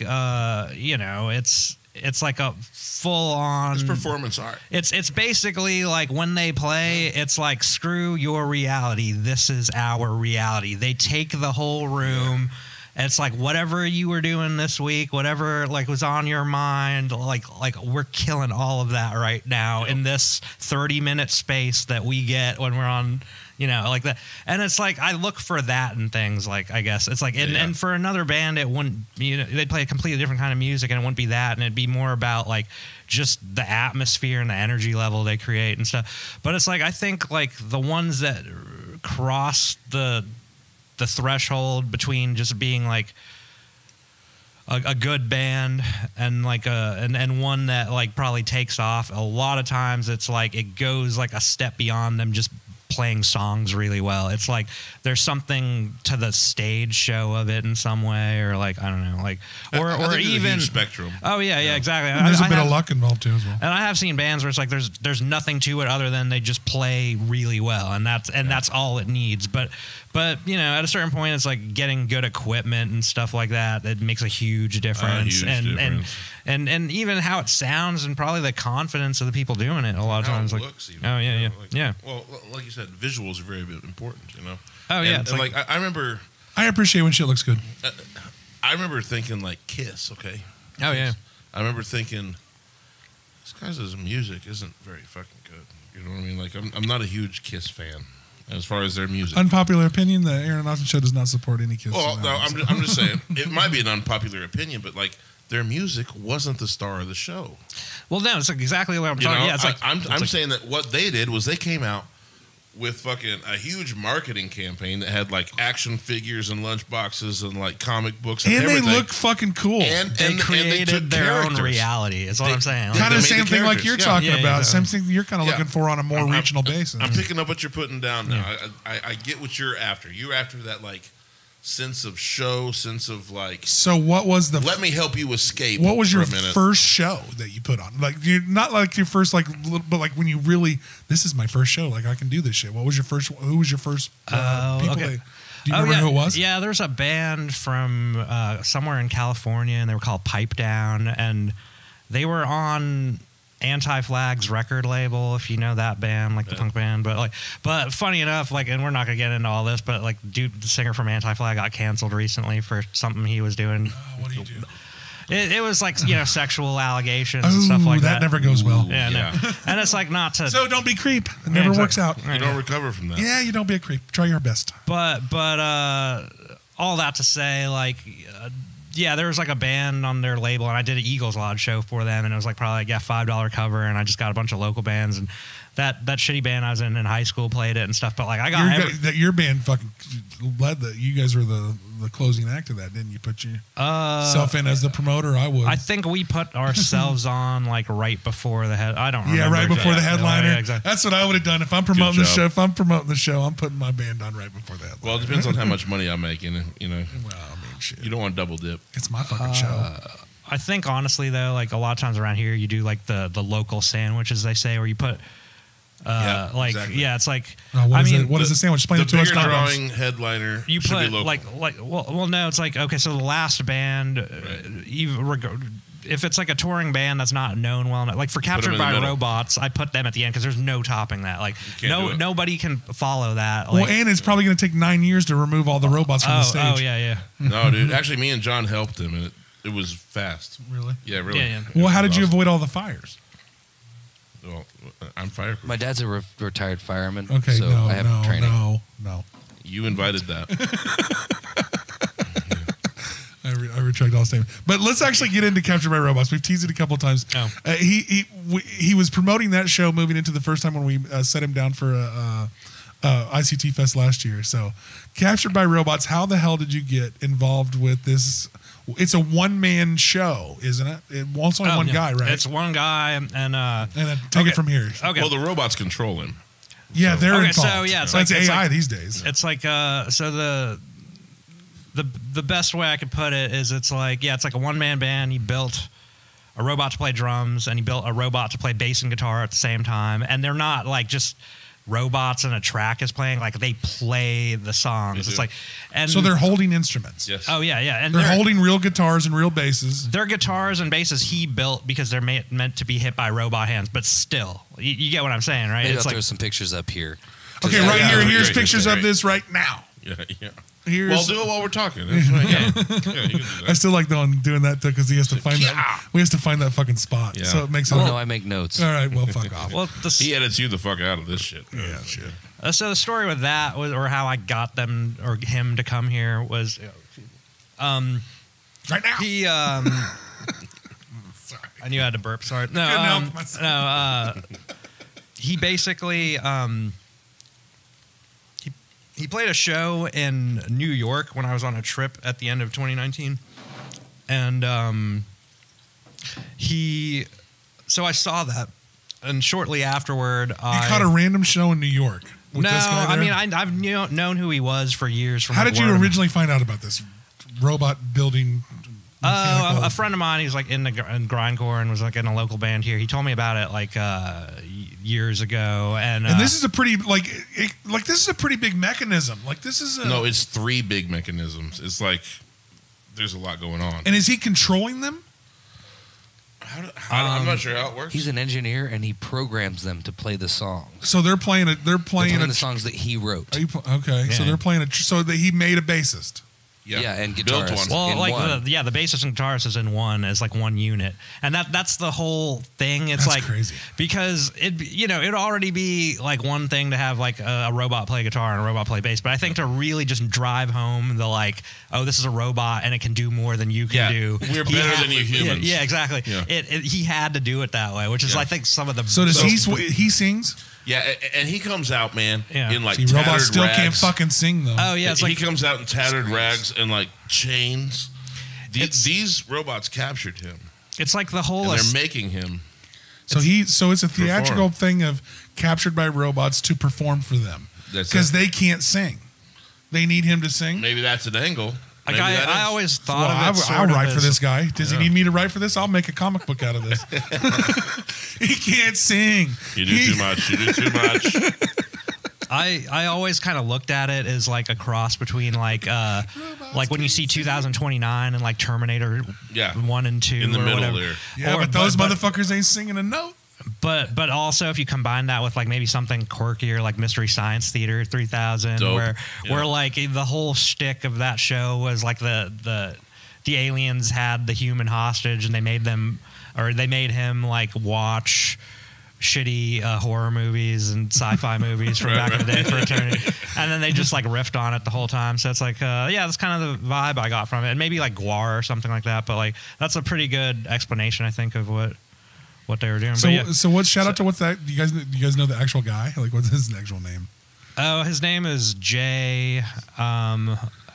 C: it's like a full on.
A: It's performance art.
C: It's basically like when they play, it's like screw your reality. This is our reality. They take the whole room. It's like whatever you were doing this week, whatever like was on your mind, like we're killing all of that right now in this 30-minute space that we get when we're on, like that. And it's like I look for that in things, like I guess it's like and for another band it wouldn't, they'd play a completely different kind of music and it wouldn't be that, and it'd be more about like just the atmosphere and the energy level they create and stuff. But it's like I think like the ones that cross the threshold between just being like a good band and like and one that like probably takes off, a lot of times it's like it goes like a step beyond them just playing songs really well. It's like there's something to the stage show of it in some way, or like I don't know, like or even
A: a huge spectrum.
C: Oh yeah, exactly.
B: And there's a bit of luck involved too as well.
C: And I have seen bands where it's like there's nothing to it other than they just play really well, and that's all it needs. But you know, at a certain point, it's like getting good equipment and stuff like that. It makes a huge difference, and even how it sounds, and probably the confidence of the people doing it. A lot of times, like
A: looks even,
C: yeah.
A: Well, like you said, visuals are very important. You know.
C: Oh yeah,
A: and like I remember.
B: I appreciate when shit looks good.
A: I remember thinking like Kiss. Okay.
C: Oh yeah.
A: I remember thinking this guy's music isn't very fucking good. You know what I mean? Like I'm not a huge Kiss fan. As far as their music.
B: Unpopular opinion, the Aaron Austin Show does not support any Kiss.
A: Well, no, I'm just saying, it might be an unpopular opinion, but like their music wasn't the star of the show.
C: Well, no, it's like exactly what I'm talking about. Yeah,
A: I'm saying that what they did was they came out with fucking a huge marketing campaign that had like action figures and lunch boxes and like comic books and everything.
B: They look fucking cool.
A: And
C: they created their own reality. Is what I'm saying.
B: Kind of the same thing like you're talking about.
C: Yeah.
B: Same thing you're kind of looking for on a more regional basis.
A: I'm picking up what you're putting down now. I get what you're after. You're after that like sense of show, sense of like.
B: So what was the?
A: Let me help you escape.
B: What was your first show that you put on? Like you're not like your first like, but like when you really, this is my first show. Like I can do this shit. What was your first? Who was your first people?
C: Okay.
B: Do you remember who it was?
C: Yeah, there's a band from somewhere in California, and they were called Pipe Down, and they were on Anti-Flag's record label, if you know that band, like the punk band. But funny enough, like, and we're not gonna get into all this, but like, the singer from Anti-Flag got canceled recently for something he was doing.
B: What do you do?
C: It was like, you know, sexual allegations and stuff like that.
B: That never goes well.
C: Yeah. No. And it's like not to.
B: So don't be creep. It never works out.
A: You don't recover from that.
B: Yeah, you don't be a creep. Try your best.
C: But all that to say, like. Yeah, there was like a band on their label, and I did an Eagles Lodge show for them, and it was like probably like $5 cover, and I just got a bunch of local bands, and that shitty band I was in high school played it and stuff. But like I got
B: your band fucking led that. You guys were the closing act of that, didn't you? Put yourself in as the promoter. I would.
C: I think we put ourselves on like right before the head. I don't remember.
B: Yeah, right before the headliner.
C: Yeah, exactly.
B: That's what I would have done if I'm promoting the show. If I'm promoting the show, I'm putting my band on right before the headliner.
A: Well, it depends on how much money I'm making. You know.
B: Well, I mean, shit.
A: You don't want to double dip.
B: It's my fucking show.
C: I think honestly though, like a lot of times around here, you do like the local sandwich, as they say, where you put. It's like
B: what is the sandwich? Explain it to us.
A: The bigger drawing headliner.
C: You
A: should
C: put
A: be local.
C: well, no, it's like okay. So the last band, if it's like a touring band that's not known well enough, like for Captured by Robots, I put them at the end because there's no topping that. Like nobody can follow that. Like,
B: and it's probably going to take 9 years to remove all the robots from the stage.
C: Oh yeah.
A: No, dude. Actually, me and John helped him, and it was fast.
B: Really?
A: Yeah, really.
C: Yeah.
B: Well, how did you avoid all the fires?
A: Well, I'm fireproof.
D: My dad's a retired fireman.
B: Okay,
D: so I have training.
B: No.
A: You invited that.
B: I retract all statement. But let's actually get into Captured by Robots. We've teased it a couple of times.
C: Oh.
B: He was promoting that show moving into the first time when we set him down for ICT Fest last year. So, Captured by Robots, how the hell did you get involved with this? It's a one-man show, isn't it? It's only one guy, right?
C: It's one guy, and
B: take it from here.
C: Okay.
A: Well, the robots control him.
B: Yeah, they're involved.
C: So yeah,
B: it's AI these days.
C: It's like so the best way I could put it is it's like a one-man band. He built a robot to play drums, and he built a robot to play bass and guitar at the same time, and they're not like just robots and a track is playing, like they play the songs. It's like, and
B: so they're holding instruments.
A: Yes.
C: Oh yeah, and
B: they're holding real guitars and real basses.
C: Their guitars and basses he built because they're meant to be hit by robot hands, but still, you get what I'm saying, right?
D: Maybe
C: it's
D: I'll
C: like,
D: throw some pictures up here.
B: Okay, right here. Here's pictures of this right now.
A: Yeah.
B: Here's,
A: do it while we're talking. That's right. Yeah, you can do that.
B: I still like doing that because he has to find that. We have to find that fucking spot.
A: Yeah.
B: So it makes.
D: No, I make notes.
B: All right, well, fuck off.
C: Well,
A: he edits you the fuck out of this shit.
B: Yeah, shit.
C: So the story with that was, or how I got them or him to come here was,
B: right now.
C: He,
B: sorry.
C: I knew I had to burp. Sorry. He basically, he played a show in New York when I was on a trip at the end of 2019, And so I saw that, and shortly afterward,
B: You caught a random show in New York. With
C: no,
B: this guy there?
C: I mean I've known who he was for years. From
B: How
C: like,
B: did you
C: word of-
B: originally find out about this robot building? mechanical-
C: A friend of mine, he's like in grindcore and was like in a local band here. He told me about it like years ago, and
B: this is a pretty this is a pretty big mechanism. Like this is
A: No, it's 3 big mechanisms. It's like there's a lot going on.
B: And is he controlling them?
A: I'm not sure how it works.
D: He's an engineer, and he programs them to play the songs.
B: So they're playing
D: They're playing the songs that he wrote.
B: Okay, so
C: Yeah.
B: they're playing so that he made a bassist.
D: Yeah, and
A: Built
D: guitarist.
A: one.
C: well,
D: in
C: like
D: one.
C: the bassist and guitarist is in one as like one unit, and that's the whole thing. It's
B: That's
C: like
B: crazy.
C: because it'd already be like one thing to have like a robot play guitar and a robot play bass, but I think to really just drive home the like, oh, this is a robot and it can do more than you can do.
A: We're
C: He
A: better
C: had-
A: than you humans.
C: Yeah, exactly.
A: Yeah.
C: He had to do it that way, which is
A: Yeah.
C: I think some of the.
B: So does he sings?
A: Yeah, and he comes out, man,
C: Yeah.
A: in like
B: See,
A: tattered
B: robots still
A: rags.
B: can't fucking sing though.
C: Oh yeah, it's
A: he
C: like
A: comes out in tattered rags and like chains. These robots captured him,
C: it's like the whole.
A: and they're making him.
B: So it's a theatrical thing of captured by robots to perform for them
A: That's
B: because
A: it.
B: they can't sing. They need him to sing.
A: Maybe that's an angle.
C: Like
A: Maybe that
C: I
A: is.
C: always thought
B: Well,
C: of it.
B: I'll
C: sort of
B: write for
C: as-
B: this guy. Does he need me to write for this? I'll make a comic book out of this. He can't sing.
A: You do too much. You do too much.
C: I always kind of looked at it as like a cross between like when you see 2029 and like Terminator
A: Yeah.
C: 1 and 2
A: In the
C: or
A: middle
C: whatever.
A: there.
B: Yeah, but those motherfuckers ain't singing a note.
C: But also if you combine that with like maybe something quirkier like Mystery Science Theater 3000
A: Dope.
C: where
A: Yeah.
C: like the whole shtick of that show was like the aliens had the human hostage and they made him like watch shitty horror movies and sci-fi movies from back in the day for eternity, and then they just like riffed on it the whole time. So it's like that's kind of the vibe I got from it, and maybe like Guar or something like that. But like that's a pretty good explanation, I think, of what they were doing.
B: So,
C: But yeah.
B: so what's shout out to what's that? Do you guys know the actual guy? Like, what's his actual name?
C: Oh, his name is Jay.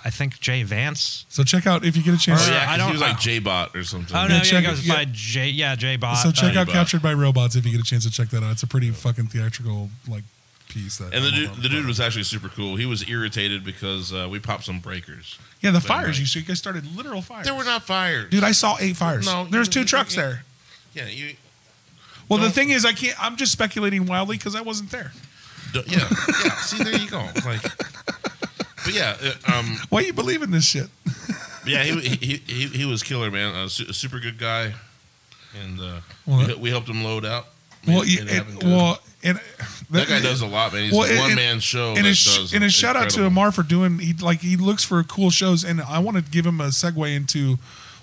C: I think Jay Vance.
B: So check out if you get a chance.
A: Oh yeah, 'cause
C: I don't-
A: he was like J-Bot or something.
C: Oh no,
B: Yeah,
C: yeah,
B: check
C: he goes
B: it,
C: by Jay Bot.
B: So check out
A: Bot.
B: Captured by Robots if you get a chance to check that out. It's a pretty fucking theatrical like piece. That
A: And the dude was actually super cool. He was irritated because we popped some breakers.
B: yeah, the
A: That
B: fires.
A: night.
B: You guys started literal fires.
A: There were not fires.
B: Dude, I saw 8 fires.
A: No,
B: There's 2
A: you-
B: trucks
A: you-
B: there.
A: Yeah, you.
B: Well, the
A: don't-
B: thing is, I'm just speculating wildly because I wasn't there.
A: Yeah. See, there you go. Like, but yeah,
B: Why you believe in this shit?
A: yeah, he was killer, man. A super good guy, and
B: Well,
A: we helped him load out.
B: Well,
A: Made it happen good. That guy does a lot, man. He's
B: Well,
A: a one-man show.
B: And
A: that
B: a
A: does
B: and a shout out to
A: incredible.
B: Ammar for doing. He looks for cool shows, and I want to give him a segue into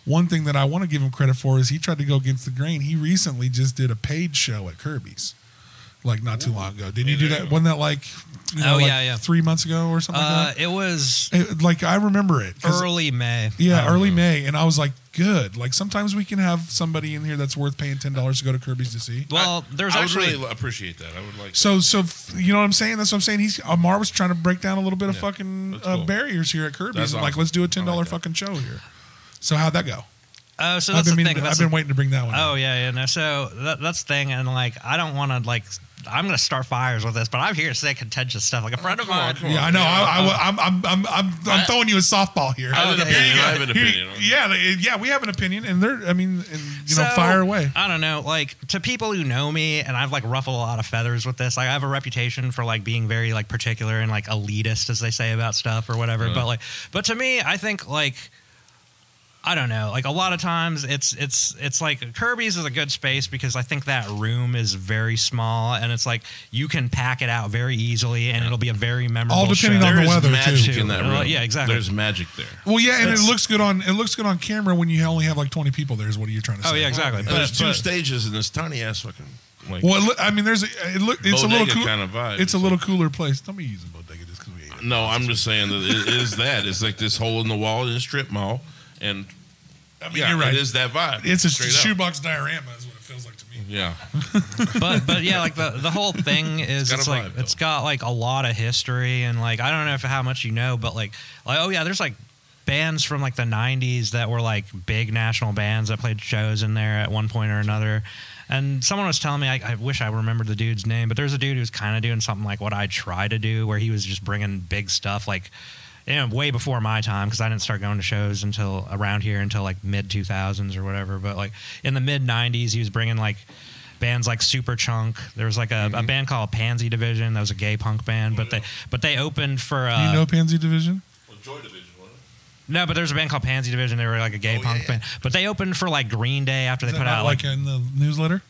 B: one thing that I want to give him credit for is he tried to go against the grain. He recently just did a paid show at Kirby's, like not too long ago. Didn't you do
A: there
B: that?
A: you go.
B: Wasn't that like, like
C: yeah.
B: 3 months ago or something like
C: It was
B: that? Like I remember it. 'Cause-
C: early May.
B: Yeah, early May, and I was like, good. Like sometimes we can have somebody in here that's worth paying $10 to go to Kirby's to see.
C: Well, there's
A: I
C: actually
A: would really appreciate that. I would like.
B: So you know what I'm saying? That's what I'm saying. Ammar was trying to break down a little bit of
A: Yeah,
B: fucking
A: that's cool.
B: barriers here at Kirby's.
A: That's
B: And like,
A: awesome.
B: let's do a $10
A: I like that.
B: fucking show here. So how'd that go?
C: so
B: I've
C: that's the
B: been,
C: thing.
B: I've been waiting to bring that one.
C: Oh
B: up.
C: yeah. No, so that's the thing, and like I don't want to like. I'm gonna start fires with this, but I'm here to say contentious stuff. Like a friend of mine.
A: come on.
B: Yeah, I know. I'm throwing you a softball here.
A: I have an
C: Okay.
A: opinion.
C: Yeah,
A: I have an opinion.
B: Yeah, we have an opinion, and
C: So,
B: fire away.
C: I don't know, like to people who know me, and I've like ruffled a lot of feathers with this. Like I have a reputation for like being very like particular and like elitist, as they say about stuff or whatever. But to me, I think like. I don't know. Like a lot of times, it's like Kirby's is a good space because I think that room is very small and it's like you can pack it out very easily and it'll be a very memorable.
B: All depending
C: show.
B: on the
A: There is
B: weather,
A: magic
B: too.
A: in that room.
C: Yeah, exactly.
A: There's magic there.
B: Well, yeah, and it
C: It's-
B: looks good on camera when you only have like 20 people there. Is what you're trying to say?
C: Oh yeah, exactly.
A: And
C: But-
A: there's 2
C: but-
A: stages in this tiny ass fucking like
B: Well, there's it's a little
A: bodega
B: cool,
A: kind of vibe.
B: It's a little cooler place. Don't be using bodega just because we ate it.
A: No, I'm just saying that it is that. It's like this hole in the wall in a strip mall, and
B: I mean,
A: yeah,
B: you're right.
A: it is that vibe.
B: It's a
A: Straight up.
B: shoebox diorama, is what it feels like to me.
A: Yeah,
C: but yeah, like the whole thing is
A: got a
C: it's like
A: vibe,
C: it's
A: though.
C: got like a lot of history and like I don't know how much you know, but like oh yeah, there's like bands from like the 90s that were like big national bands that played shows in there at one point or another. And someone was telling me, I wish I remembered the dude's name, but there's a dude who's kind of doing something like what I try to do, where he was just bringing big stuff, like, you know, way before my time, because I didn't start going to shows until around here until like mid 2000s or whatever. But like in the mid 90s, he was bringing like bands like Super Chunk. There was like a band called Pansy Division that was a gay punk band, but they opened for.
B: Do you know Pansy Division?
A: Well, Joy Division.
C: No, but there's a band called Pansy Division. They were like a gay punk band. But they opened for like Green Day after they put out
B: like in the newsletter.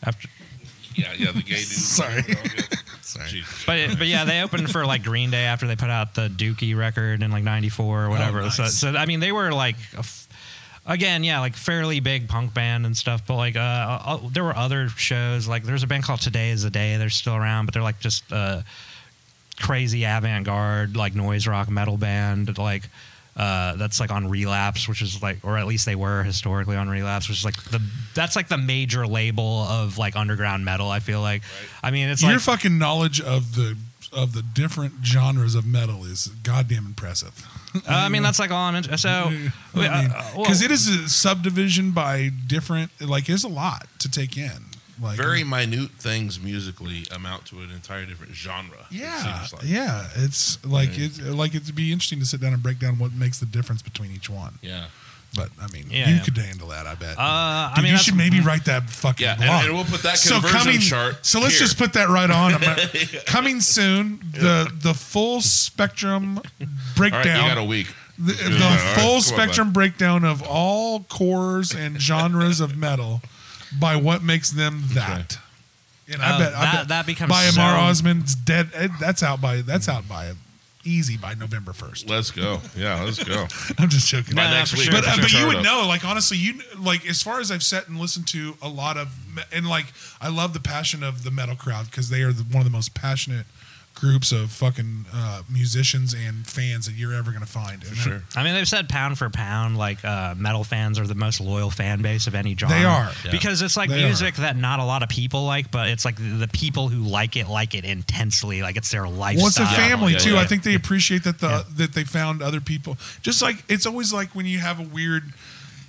C: After,
A: yeah, the gay dude.
B: Sorry.
C: Sorry. But yeah, they opened for like Green Day after they put out the Dookie record in like '94 or whatever.
B: Oh, nice.
C: So I mean, they were like, again, yeah, like fairly big punk band and stuff. But like, there were other shows. Like there's a band called Today Is the Day. They're still around, but they're like just crazy avant-garde, like noise rock metal band. Like. That's like on Relapse, which is like, or at least they were historically on Relapse, which is like that's like the major label of like underground metal. I feel like, right. I mean, it's
B: your
C: like,
B: fucking knowledge of the different genres of metal is goddamn impressive.
C: I mean, that's like all I'm into. So,
B: because it is a subdivision by different, like, there's a lot to take in. Like,
A: very minute things musically amount to an entire different genre.
B: Yeah,
A: it like.
B: Yeah. It's like it'd be interesting to sit down and break down what makes the difference between each one.
A: Yeah,
B: but I mean, you could handle that. I bet.
C: I mean,
B: you should maybe write that fucking blog.
A: And we'll put that conversion chart.
B: So let's just put that right on. Coming soon, the full spectrum breakdown.
A: All right, you got a week.
B: The full spectrum breakdown of all cores and genres of metal. By what makes them that, and I bet
C: that becomes
B: by Ammar Osman's dead. That's out by easy by November 1st.
A: Let's go. Yeah, let's go.
B: I'm just joking.
A: By next week.
B: But you would know, like, honestly, like, as far as I've sat and listened to a lot of, and like, I love the passion of the metal crowd because they are one of the most passionate groups of fucking musicians and fans that you're ever going to find.
A: For sure.
C: I mean, they've said pound for pound, like metal fans are the most loyal fan base of any genre.
B: They are.
C: Because it's like music that not a lot of people like, but it's like the people who like it intensely. Like it's their lifestyle.
B: Well, it's a family too. I think they appreciate that that they found other people. Just like, it's always like when you have a weird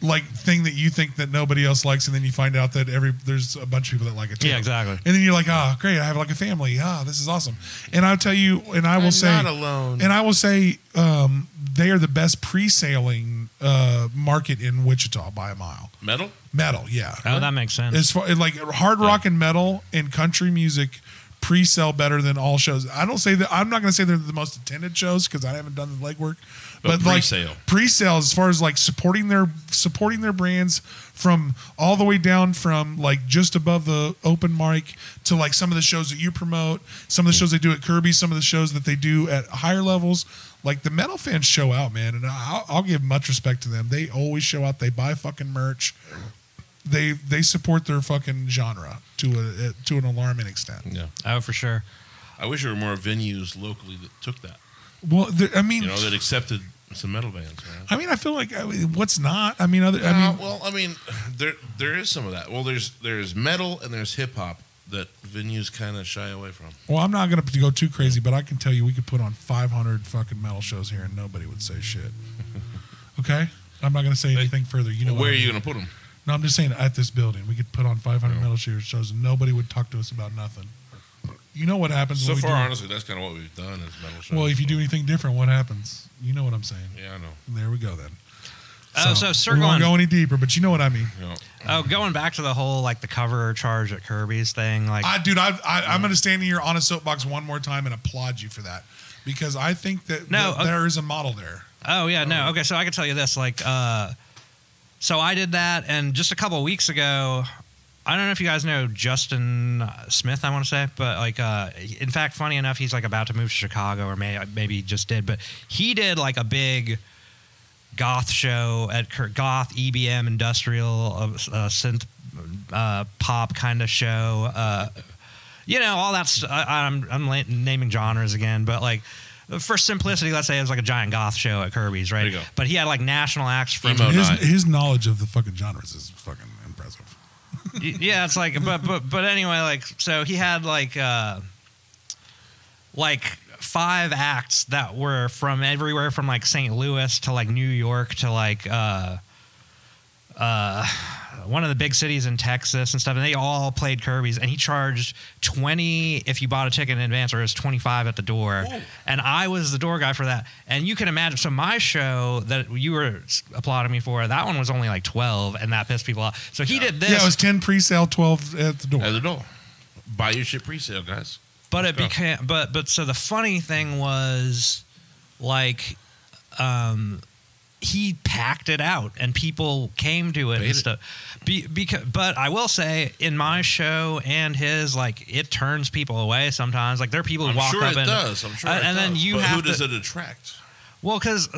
B: like thing that you think that nobody else likes, and then you find out that there's a bunch of people that like it too.
C: Yeah, exactly.
B: And then you're like, oh, great, I have like a family. This is awesome. And I'll tell you, and I will say,
A: not alone.
B: And I will say, they are the best pre-sailing market in Wichita by a mile.
A: Metal,
B: yeah.
C: Oh, that makes sense.
B: As far like hard rock and metal and country music pre-sell better than all shows. I don't say that. I'm not going to say they're the most attended shows because I haven't done the legwork. But
A: pre-sale.
B: Like pre-sale, as far as like supporting their brands from all the way down from like just above the open mic to like some of the shows that you promote, some of the shows they do at Kirby, some of the shows that they do at higher levels. Like the metal fans show out, man, and I'll give much respect to them. They always show out. They buy fucking merch. They support their fucking genre to an alarming extent.
A: Yeah.
C: Oh, for sure.
A: I wish there were more venues locally that took that.
B: Well, I mean,
A: that accepted some metal bands. Right?
B: I mean, I feel like what's not. I mean,
A: there is some of that. Well, there's metal and there's hip hop that venues kind of shy away from.
B: Well, I'm not going to go too crazy, but I can tell you we could put on 500 fucking metal shows here and nobody would say shit. Okay, I'm not going to say anything further. You know,
A: where are you going to put them?
B: No, I'm just saying at this building we could put on 500 metal shows and nobody would talk to us about nothing. You know what happens?
A: So far, honestly, that's kind of what we've done as metal shows.
B: Well, if you do anything different, what happens? You know what I'm saying?
A: Yeah, I know.
B: There we go then.
C: So
B: we won't go any deeper, but you know what I mean.
A: Yeah.
C: Oh, going back to the whole like the cover charge at Kirby's thing, like,
B: dude, I'm going to stand here on a soapbox one more time and applaud you for that because I think that there is a model there.
C: Oh yeah, no, okay. So I can tell you this, like, so I did that, and just a couple of weeks ago. I don't know if you guys know Justin Smith, I want to say, but like, in fact, funny enough, he's like about to move to Chicago, or maybe he just did, but he did like a big goth show at goth EBM industrial synth pop kind of show. All that's I'm naming genres again, but like for simplicity, let's say it was like a giant goth show at Kirby's, right?
A: There you go.
C: But he had like national acts from
B: his knowledge of the fucking genres is fucking impressive.
C: Yeah, it's like, but anyway, like, so he had like 5 acts that were from everywhere from like St. Louis to like New York to like one of the big cities in Texas and stuff, and they all played Kirby's, and he charged $20 if you bought a ticket in advance, or it was $25 at the door. Ooh. And I was the door guy for that. And you can imagine, so my show that you were applauding me for, that one was only like $12, and that pissed people off. So he did this.
B: Yeah, it was 10 pre-sale, 12 at the door.
A: At the door. Buy your shit pre-sale, guys.
C: But it became, but so the funny thing was, like, he packed it out and people came to it and stuff. But I will say, in my show and his, like, it turns people away sometimes. Like, there are people who walk up and
A: does. I'm sure it
C: and
A: does.
C: then you
A: but
C: have
A: who does it attract?
C: Well, because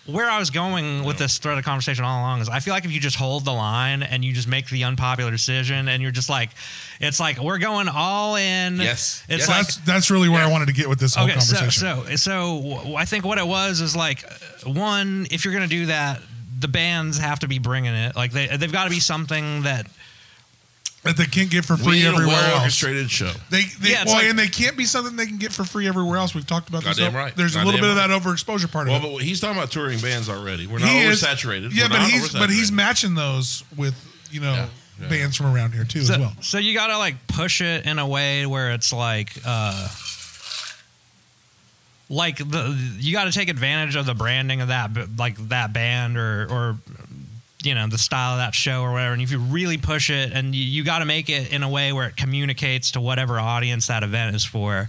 C: where I was going with this thread of conversation all along is, I feel like if you just hold the line and you just make the unpopular decision and you're just like, it's like, we're going all in.
A: Yes.
C: It's
A: like,
B: that's really where I wanted to get with this whole conversation.
C: So I think what it was is like, one, if you're going to do that, the bands have to be bringing it. Like they've got to be something that
B: they can't get for free everywhere else.
A: Orchestrated show.
B: And they can't be something they can get for free everywhere else. We've talked about this.
A: Goddamn right.
B: There's a little bit of that overexposure part of it.
A: Well, but he's talking about touring bands already. We're not oversaturated.
B: Yeah, but he's matching those with bands from around here too as well.
C: So you got to like push it in a way where it's like you got to take advantage of the branding of that band or the style of that show or whatever. And if you really push it, and you got to make it in a way where it communicates to whatever audience that event is for.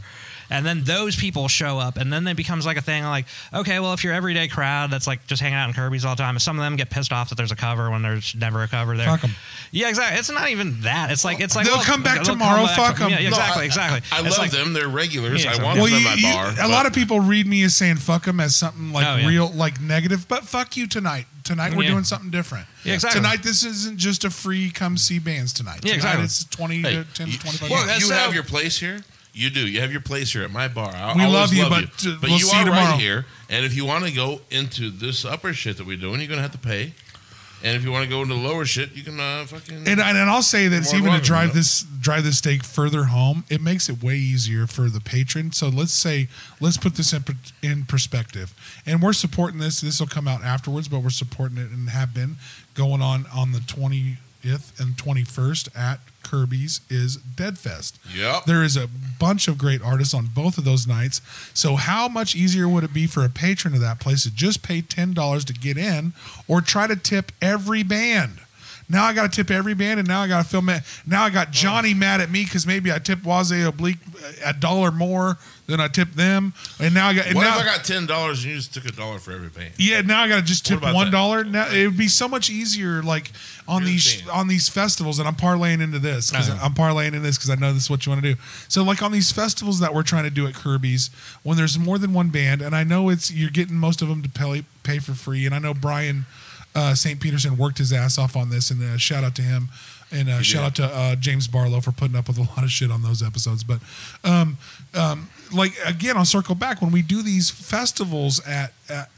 C: And then those people show up, and then it becomes like a thing like, okay, well, if your everyday crowd that's like just hanging out in Kirby's all the time, if some of them get pissed off that there's a cover when there's never a cover there.
B: Fuck them.
C: Yeah, exactly. It's not even that. It's like
B: they'll come back tomorrow. Fuck them.
C: Yeah, exactly.
A: I love them. They're regulars.
C: Yeah,
A: I want them at my bar.
B: A lot of people read me as saying fuck them as something like real, like negative, but fuck you tonight. Tonight we're doing something different.
C: Yeah, exactly.
B: Tonight this isn't just a free come see bands tonight.
C: Yeah, exactly.
B: It's 20 to 10 to 25.
A: Well, you have your place here. You do. You have your place here at my bar.
B: We love you, but we'll
A: you
B: see
A: are
B: you tomorrow.
A: right here. And if you want to go into this upper shit that we're doing, you're going to have to pay. And if you want to go into the lower shit, you can fucking. And
B: I'll say that it's even to drive this stake further home, it makes it way easier for the patron. So let's put this in perspective. And we're supporting this. This will come out afterwards, but we're supporting it and have been going on the 20th and 21st at Kirby's is Dead Fest.
A: Yep.
B: There is a bunch of great artists on both of those nights. So how much easier would it be for a patron of that place to just pay $10 to get in, or try to tip every band? Now I got to tip every band, and now I got to film it. Now I got Johnny mad at me because maybe I tipped Waze Oblique $1 more than I tipped them, and now I got.
A: What if I got $10 and you just took $1 for every band?
B: Yeah, now I got to just tip $1. Now it would be so much easier, like on these festivals. And I'm parlaying into this because I know this is what you want to do. So like on these festivals that we're trying to do at Kirby's, when there's more than one band, and I know you're getting most of them to pay for free, and I know Brian St. Peterson worked his ass off on this, and shout out to him, and shout out to James Barlow for putting up with a lot of shit on those episodes. But like again, I'll circle back when we do these festivals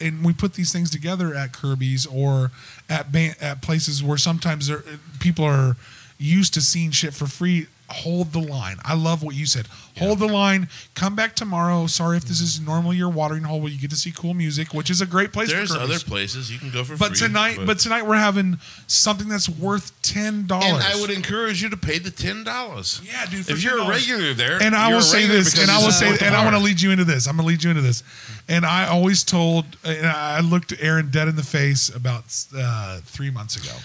B: and we put these things together at Kirby's or at places where sometimes people are used to seeing shit for free. Hold the line. I love what you said. Hold the line. Come back tomorrow. Sorry if this is normally your watering hole where you get to see cool music, which is a great place.
A: There's other places you can go for
B: free. But tonight we're having something that's worth $10. And
A: I would encourage you to pay the $10.
B: Yeah, dude.
A: If you're a regular there,
B: and I will say this, and I will say, and I want to lead you into this. I'm going to lead you into this. And I always told, and I looked Aaron dead in the face about 3 months ago.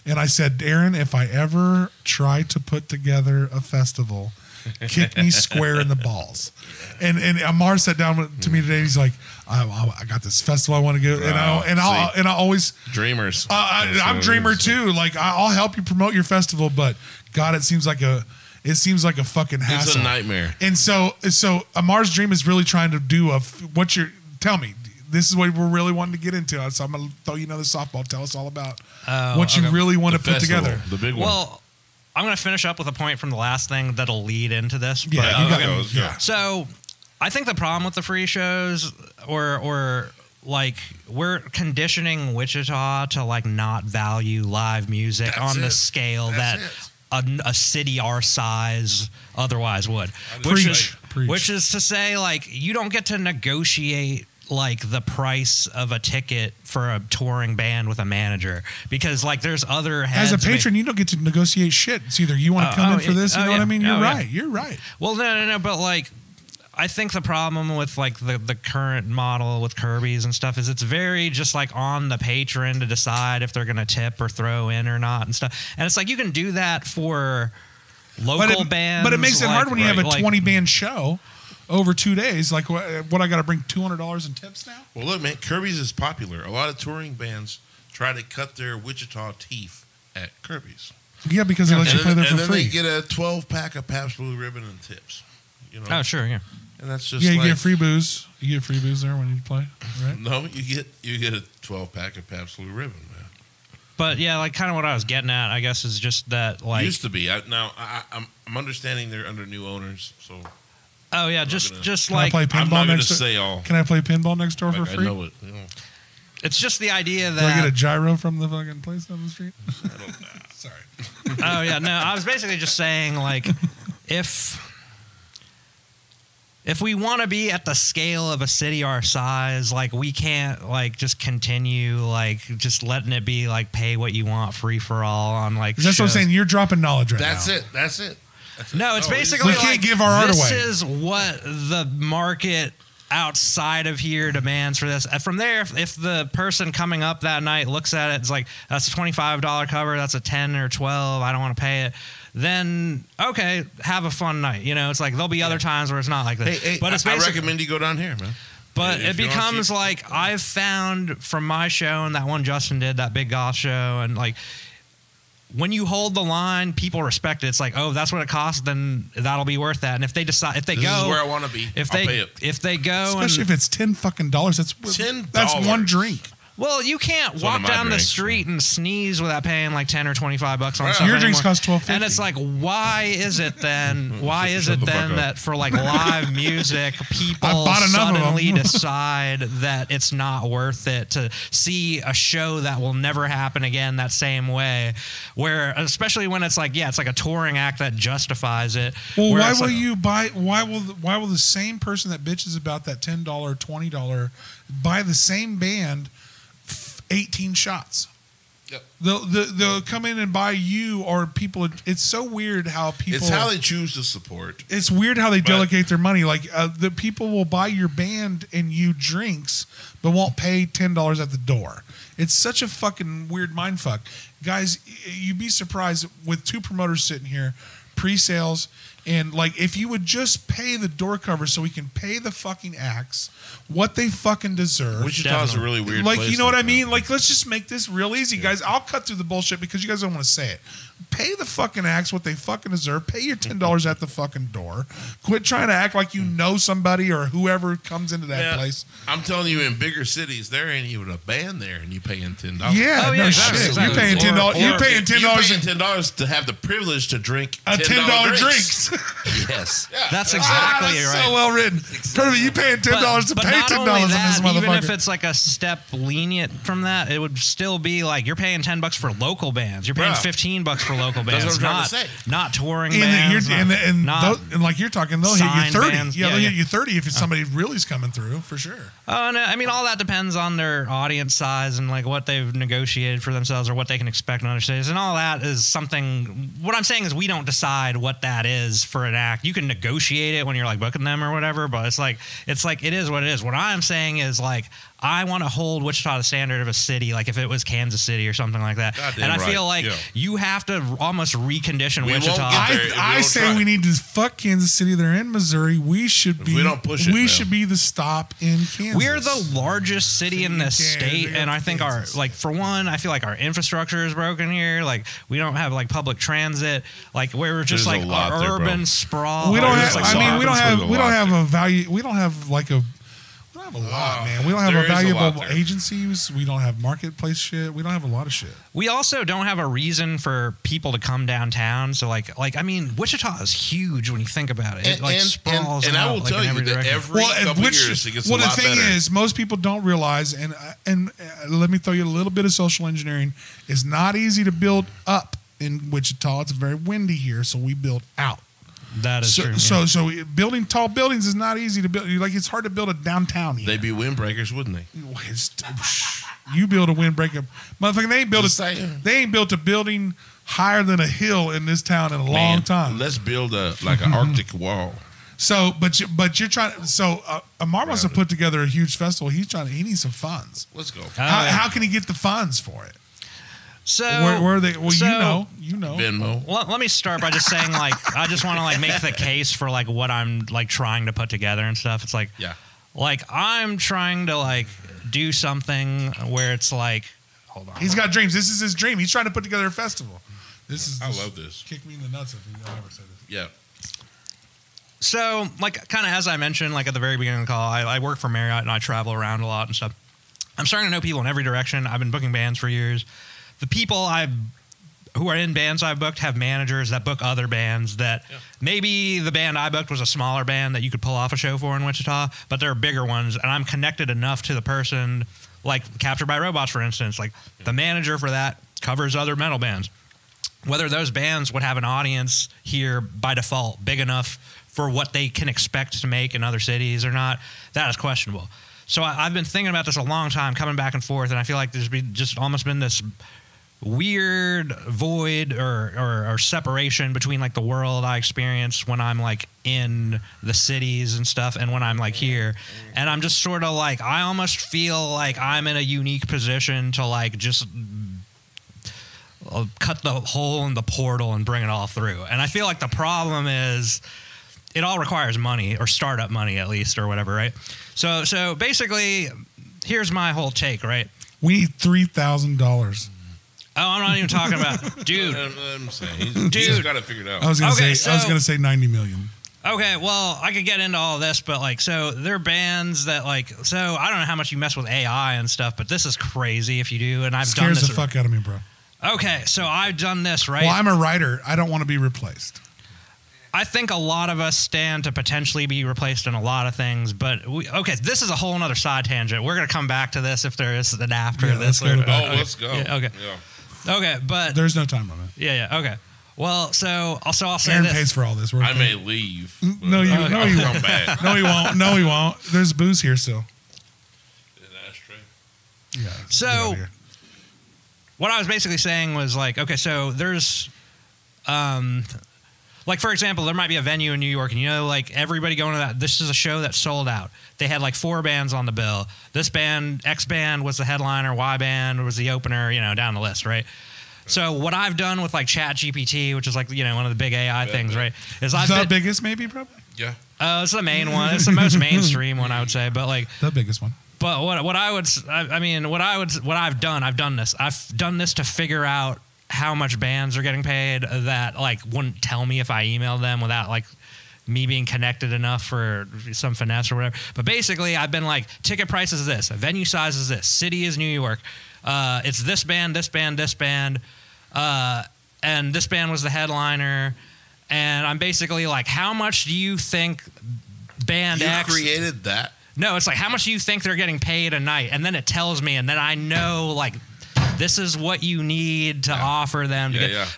B: And I said, Aaron, if I ever try to put together a festival, kick me square in the balls. And Ammar sat down to me today. And he's like, I got this festival I want to go, and I always
A: dreamers.
B: I'm dreamer too. Like I'll help you promote your festival, but God, it seems like a fucking hassle.
A: It's a nightmare.
B: And so Ammar's dream is really trying to do tell me. This is what we're really wanting to get into. So I'm going to throw you another softball. Tell us all about what you really want to put together.
A: The big one.
C: Well, I'm going to finish up with a point from the last thing that'll lead into this.
B: Yeah, you got those. Yeah.
C: So I think the problem with the free shows or like we're conditioning Wichita to like not value live music on the scale that a city our size otherwise would. Which is to say, like, you don't get to negotiate like the price of a ticket for a touring band with a manager, because like there's other heads.
B: As a patron, you don't get to negotiate shit. It's either you want to come in for this, you know what I mean? You're right. You're right.
C: Well, no, but like, I think the problem with like the current model with Kirby's and stuff is it's very just like on the patron to decide if they're going to tip or throw in or not and stuff. And it's like you can do that for local bands.
B: But it makes it hard when you have a 20 band show over 2 days. Like, what I got to bring $200 in tips now?
A: Well, look, man, Kirby's is popular. A lot of touring bands try to cut their Wichita teeth at Kirby's.
B: Yeah, because they let you play there for free.
A: And then they get a 12-pack of Pabst Blue Ribbon and tips. You know?
C: Oh, sure, yeah.
A: And that's just
B: you get free booze. You get free booze there when you play, right?
A: No, you get a 12-pack of Pabst Blue Ribbon, man.
C: But yeah, like kind of what I was getting at, I guess, is just that like
A: used to be. I'm understanding they're under new owners, so.
C: Oh yeah, just
B: Can
C: like
B: I play
A: I'm
B: pinball
A: not
B: next
A: going to say all.
B: Can I play pinball next door
A: like
B: for free?
A: I know it. You know.
C: It's just the idea that
B: Do I get a gyro from the fucking place down the street? Sorry.
C: Oh yeah, no, I was basically just saying like if we want to be at the scale of a city our size, like we can't like just continue like just letting it be like pay what you want free for all on like.
B: That's what I'm saying. You're dropping knowledge right now.
A: That's it.
C: No, it's basically
B: we can't give our art away.
C: This is what the market outside of here demands for this. And from there, if the person coming up that night looks at it, it's like that's a $25 cover, that's a 10 or 12. I don't want to pay it. Then okay, have a fun night. You know, it's like there'll be other times where it's not like this.
A: Hey,
C: but it's
A: I recommend you go down here, man.
C: But it becomes like I've found from my show and that one Justin did, that big goth show, and like when you hold the line, people respect it. It's like, oh, that's what it costs, then that'll be worth that. And if they decide, if they
A: this
C: go,
A: is where I want to be. I'll pay it.
C: If they go,
B: especially if it's $10 fucking dollars, that's
A: $10.
B: That's one drink.
C: Well, you can't walk down the street and sneeze without paying like $10 or $25 on something.
B: Your drinks cost $12.50.
C: And it's like, why is it then? Why is it then that for like live music, people suddenly decide that it's not worth it to see a show that will never happen again that same way? Where, especially when it's like, yeah, it's like a touring act that justifies it.
B: Well, why will you buy? Why will the same person that bitches about that $10, $20 buy the same band 18 shots?
A: Yep.
B: They'll come in and buy you or people. It's so weird how people.
A: It's how they choose to support.
B: It's weird how they delegate their money. Like the people will buy your band and you drinks, but won't pay $10 at the door. It's such a fucking weird mindfuck, guys. You'd be surprised with two promoters sitting here, pre-sales. And like, if you would just pay the door cover so we can pay the fucking acts what they fucking deserve.
A: Wichita's a really weird
B: like,
A: place.
B: you know what I mean? Like, let's just make this real easy, guys. I'll cut through the bullshit because you guys don't want to say it. Pay the fucking acts what they fucking deserve. Pay your $10 at the fucking door. Quit trying to act like you know somebody or whoever comes into that place.
A: I'm telling you, in bigger cities, there ain't even a band there, and you paying $10.
B: Yeah, no shit.
C: Exactly.
B: You're paying $10. You're paying $10.
A: You're paying $10 to have the privilege to drink
B: $10 drinks.
D: Yes.
A: Yeah.
C: That's exactly
B: that's
C: right.
B: so well written. Perfect. You paying $10 to pay $10 in this motherfucker.
C: Even if it's like a step lenient from that, it would still be like you're paying $10 for local bands. You're paying $15 for local bands, not touring bands.
B: And like you're talking, they'll hit you 30.
C: Bands.
B: Yeah, they'll hit you 30 if somebody really's coming through for sure.
C: Oh, no, I mean, all that depends on their audience size and like what they've negotiated for themselves or what they can expect in other cities, and all that is something. What I'm saying is we don't decide what that is for an act. You can negotiate it when you're like booking them or whatever, but it's like it is what it is. What I'm saying is like I want to hold Wichita the standard of a city, like if it was Kansas City or something like that. And I feel like you have to almost recondition Wichita.
B: I say we need to fuck Kansas City. They're in Missouri. We should be.
A: We don't push it.
B: We should be the stop in Kansas.
C: We're the largest city in this state, and I think our for one, I feel like our infrastructure is broken here. Like we don't have like public transit. Like we're just like urban sprawl.
B: We don't have. We don't have a value. We don't have like a. We don't have a lot, man. We don't have a valuable agencies. We don't have marketplace shit. We don't have a lot of shit.
C: We also don't have a reason for people to come downtown. So, like I mean, Wichita is huge when you think about it. It like sprawls
A: and
C: out,
A: I will tell you that every couple years it gets a lot better.
B: Well, the thing is, most people don't realize, and let me throw you a little bit of social engineering. It's not easy to build up in Wichita. It's very windy here, so we build out.
C: That is true.
B: So building tall buildings is not easy to build. Like, it's hard to build a downtown here.
A: They'd be windbreakers, wouldn't they?
B: You build a windbreaker, motherfucker. They ain't built a building higher than a hill in this town in a long time.
A: Let's build an Arctic wall.
B: So, but you're trying. So, Ammar wants to put together a huge festival. He needs some funds.
A: Let's go.
B: How can he get the funds for it?
C: So
B: where are they? Well, you know.
A: Venmo.
C: Let me start by just saying, like, I just want to like make the case for like what I'm like trying to put together and stuff. It's like, like I'm trying to like do something where it's like, hold on.
B: He's got dreams. This is his dream. He's trying to put together a festival.
A: I love this.
B: Kick me in the nuts if you ever say this.
A: Yeah.
C: So, like, kind of as I mentioned, like at the very beginning of the call, I work for Marriott and I travel around a lot and stuff. I'm starting to know people in every direction. I've been booking bands for years. The people who are in bands I've booked have managers that book other bands that maybe the band I booked was a smaller band that you could pull off a show for in Wichita, but there are bigger ones, and I'm connected enough to the person, like Captured by Robots, for instance. Like, the manager for that covers other metal bands. Whether those bands would have an audience here by default big enough for what they can expect to make in other cities or not, that is questionable. So I've been thinking about this a long time, coming back and forth, and I feel like there's just almost been this weird void or separation between like the world I experience when I'm like in the cities and stuff and when I'm like here. And I'm just sort of like, I almost feel like I'm in a unique position to like just cut the hole in the portal and bring it all through. And I feel like the problem is it all requires money, or startup money at least, or whatever, right? So basically, here's my whole take, right?
B: We need $3,000.
C: Oh, I'm not even talking about, dude.
A: I'm saying he's got it figured out.
B: I was gonna say 90 million.
C: Okay, well, I could get into all this, but like, so there are bands that like, so I don't know how much you mess with AI and stuff, but this is crazy if you do, and I've done this.
B: Scares the fuck out of me, bro.
C: Okay, so I've done this, right?
B: Well, I'm a writer. I don't want to be replaced.
C: I think a lot of us stand to potentially be replaced in a lot of things, but this is a whole other side tangent. We're going to come back to this if there is an after this.
A: Let's go.
C: Yeah, okay.
A: Yeah.
C: Okay, but
B: there's no time limit.
C: Yeah, okay. Well, so I'll say
B: Aaron
C: this.
B: pays for all this.
A: I may leave.
B: No, you won't.
A: Come back.
B: No, he won't. No, he won't. There's booze here still.
A: An ashtray.
B: Yeah.
C: So, what I was basically saying was like, okay, so there's, like, for example, there might be a venue in New York, and you know, like, everybody going to that. This is a show that sold out. They had like 4 bands on the bill. This band, X band, was the headliner. Y band was the opener. You know, down the list, right? So what I've done with like ChatGPT, which is like, you know, one of the big AI things, right? Is
B: the biggest, maybe, probably.
A: Yeah.
C: It's the main one. It's the most mainstream one, I would say. But like
B: the biggest one.
C: But what I've done this. I've done this to figure out how much bands are getting paid that like wouldn't tell me if I emailed them without like me being connected enough for some finesse or whatever. But basically, I've been like, ticket price is this, venue size is this, city is New York, it's this band, this band, this band, and this band was the headliner. And I'm basically like, how much do you think band X...
A: You created that?
C: No, it's like, how much do you think they're getting paid a night? And then it tells me, and then I know, like, this is what you need to offer them.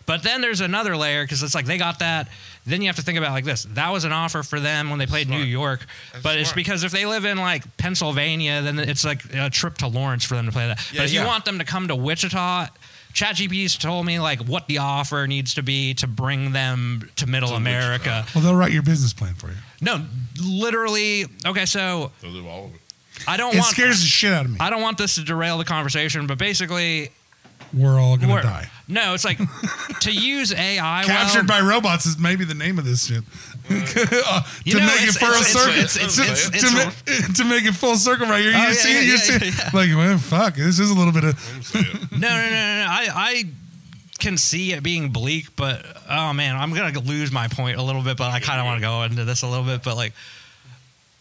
C: But then there's another layer, because it's like, they got that. Then you have to think about like this. That was an offer for them when they played New York. It's because if they live in like Pennsylvania, then it's like a trip to Lawrence for them to play that. But if you want them to come to Wichita, ChatGPT's told me like what the offer needs to be to bring them to Middle America.
B: Well, they'll write your business plan for you.
C: No, literally. Okay, so
A: they'll do all of it.
B: It scares the shit out of me.
C: I don't want this to derail the conversation, but basically,
B: we're all gonna die.
C: No, it's like to use AI.
B: Captured by Robots is maybe the name of this shit. To make it full circle right here. You see, like, well, fuck, this is a little bit of.
C: No. I can see it being bleak, but oh man, I'm gonna lose my point a little bit. But I kind of want to go into this a little bit. But like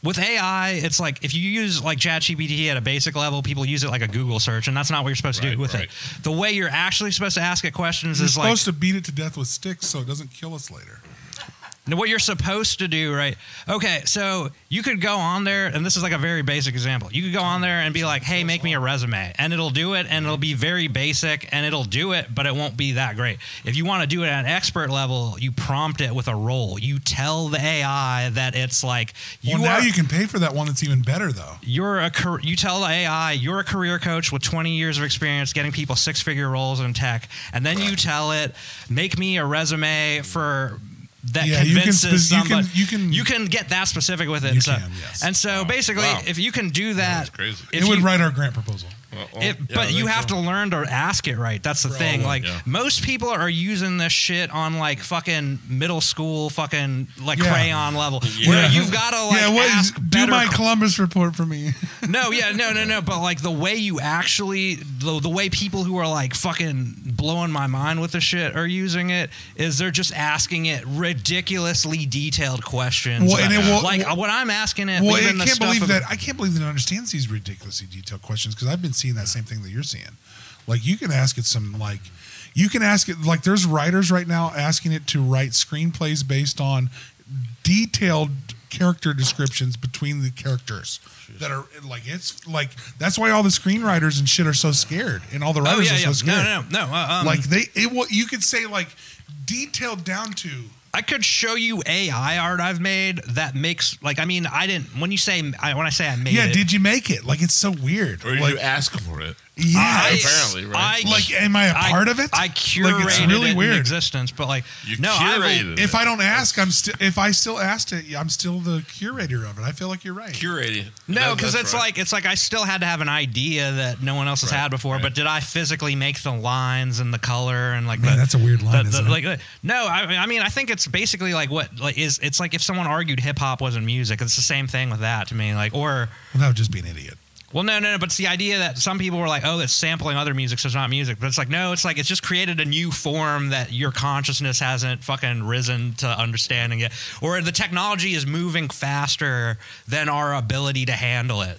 C: with AI, it's like if you use like ChatGPT at a basic level, people use it like a Google search, and that's not what you're supposed to do with it. The way you're actually supposed to ask it questions is like
B: supposed to beat it to death with sticks so it doesn't kill us later.
C: what you're supposed to do, right? Okay, so you could go on there, and this is like a very basic example. You could go on there and be like, hey, make me a resume. And it'll do it, and it'll be very basic, and it'll do it, but it won't be that great. If you want to do it at an expert level, you prompt it with a role. You tell the AI that it's like...
B: now you can pay for that one that's even better, though.
C: You tell the AI, you're a career coach with 20 years of experience getting people 6-figure roles in tech, and then you tell it, make me a resume for... that convinces somebody. You can get that specific with it.
B: You can, yes.
C: And so basically, if you can do that,
A: crazy.
B: It would write our grant proposal.
C: But you have to learn to ask it right. That's the thing. Like most people are using this shit on like fucking middle school, fucking like crayon level. Where you've got to like ask
B: do my Columbus report for me.
C: No. But like the way you actually, the way people who are like fucking blowing my mind with the shit are using it is they're just asking it ridiculously detailed questions. What I'm asking it.
B: I can't believe that it understands these ridiculously detailed questions because I've been seeing that same thing that you're seeing. Like you can ask it there's writers right now asking it to write screenplays based on detailed character descriptions between the characters that are like, it's like, that's why all the screenwriters and shit are so scared and all the writers are so scared. You could say like detailed down to,
C: I could show you AI art I've made that makes like, I mean, I didn't, when I say I made it.
B: Yeah, did you make it? Like, it's so weird.
A: Or
B: like,
A: you ask for it.
B: Yeah,
A: apparently, right?
B: Am I a part of it?
C: I curated
B: it's really
C: it
B: weird.
C: in existence, but like,
B: if I don't ask, if I still asked it, I'm still the curator of it. I feel like you're right.
A: Curating.
C: No, because it's like I still had to have an idea that no one else has had before, but did I physically make the lines and the color and like
B: that's a weird line, isn't it?
C: No, I mean, I think it's basically like it's like if someone argued hip hop wasn't music, it's the same thing with that to me. Like, or
B: that would just be an idiot.
C: Well, no, but it's the idea that some people were like, oh, it's sampling other music, so it's not music. But it's like, no, it's like it's just created a new form that your consciousness hasn't fucking risen to understanding yet. Or the technology is moving faster than our ability to handle it.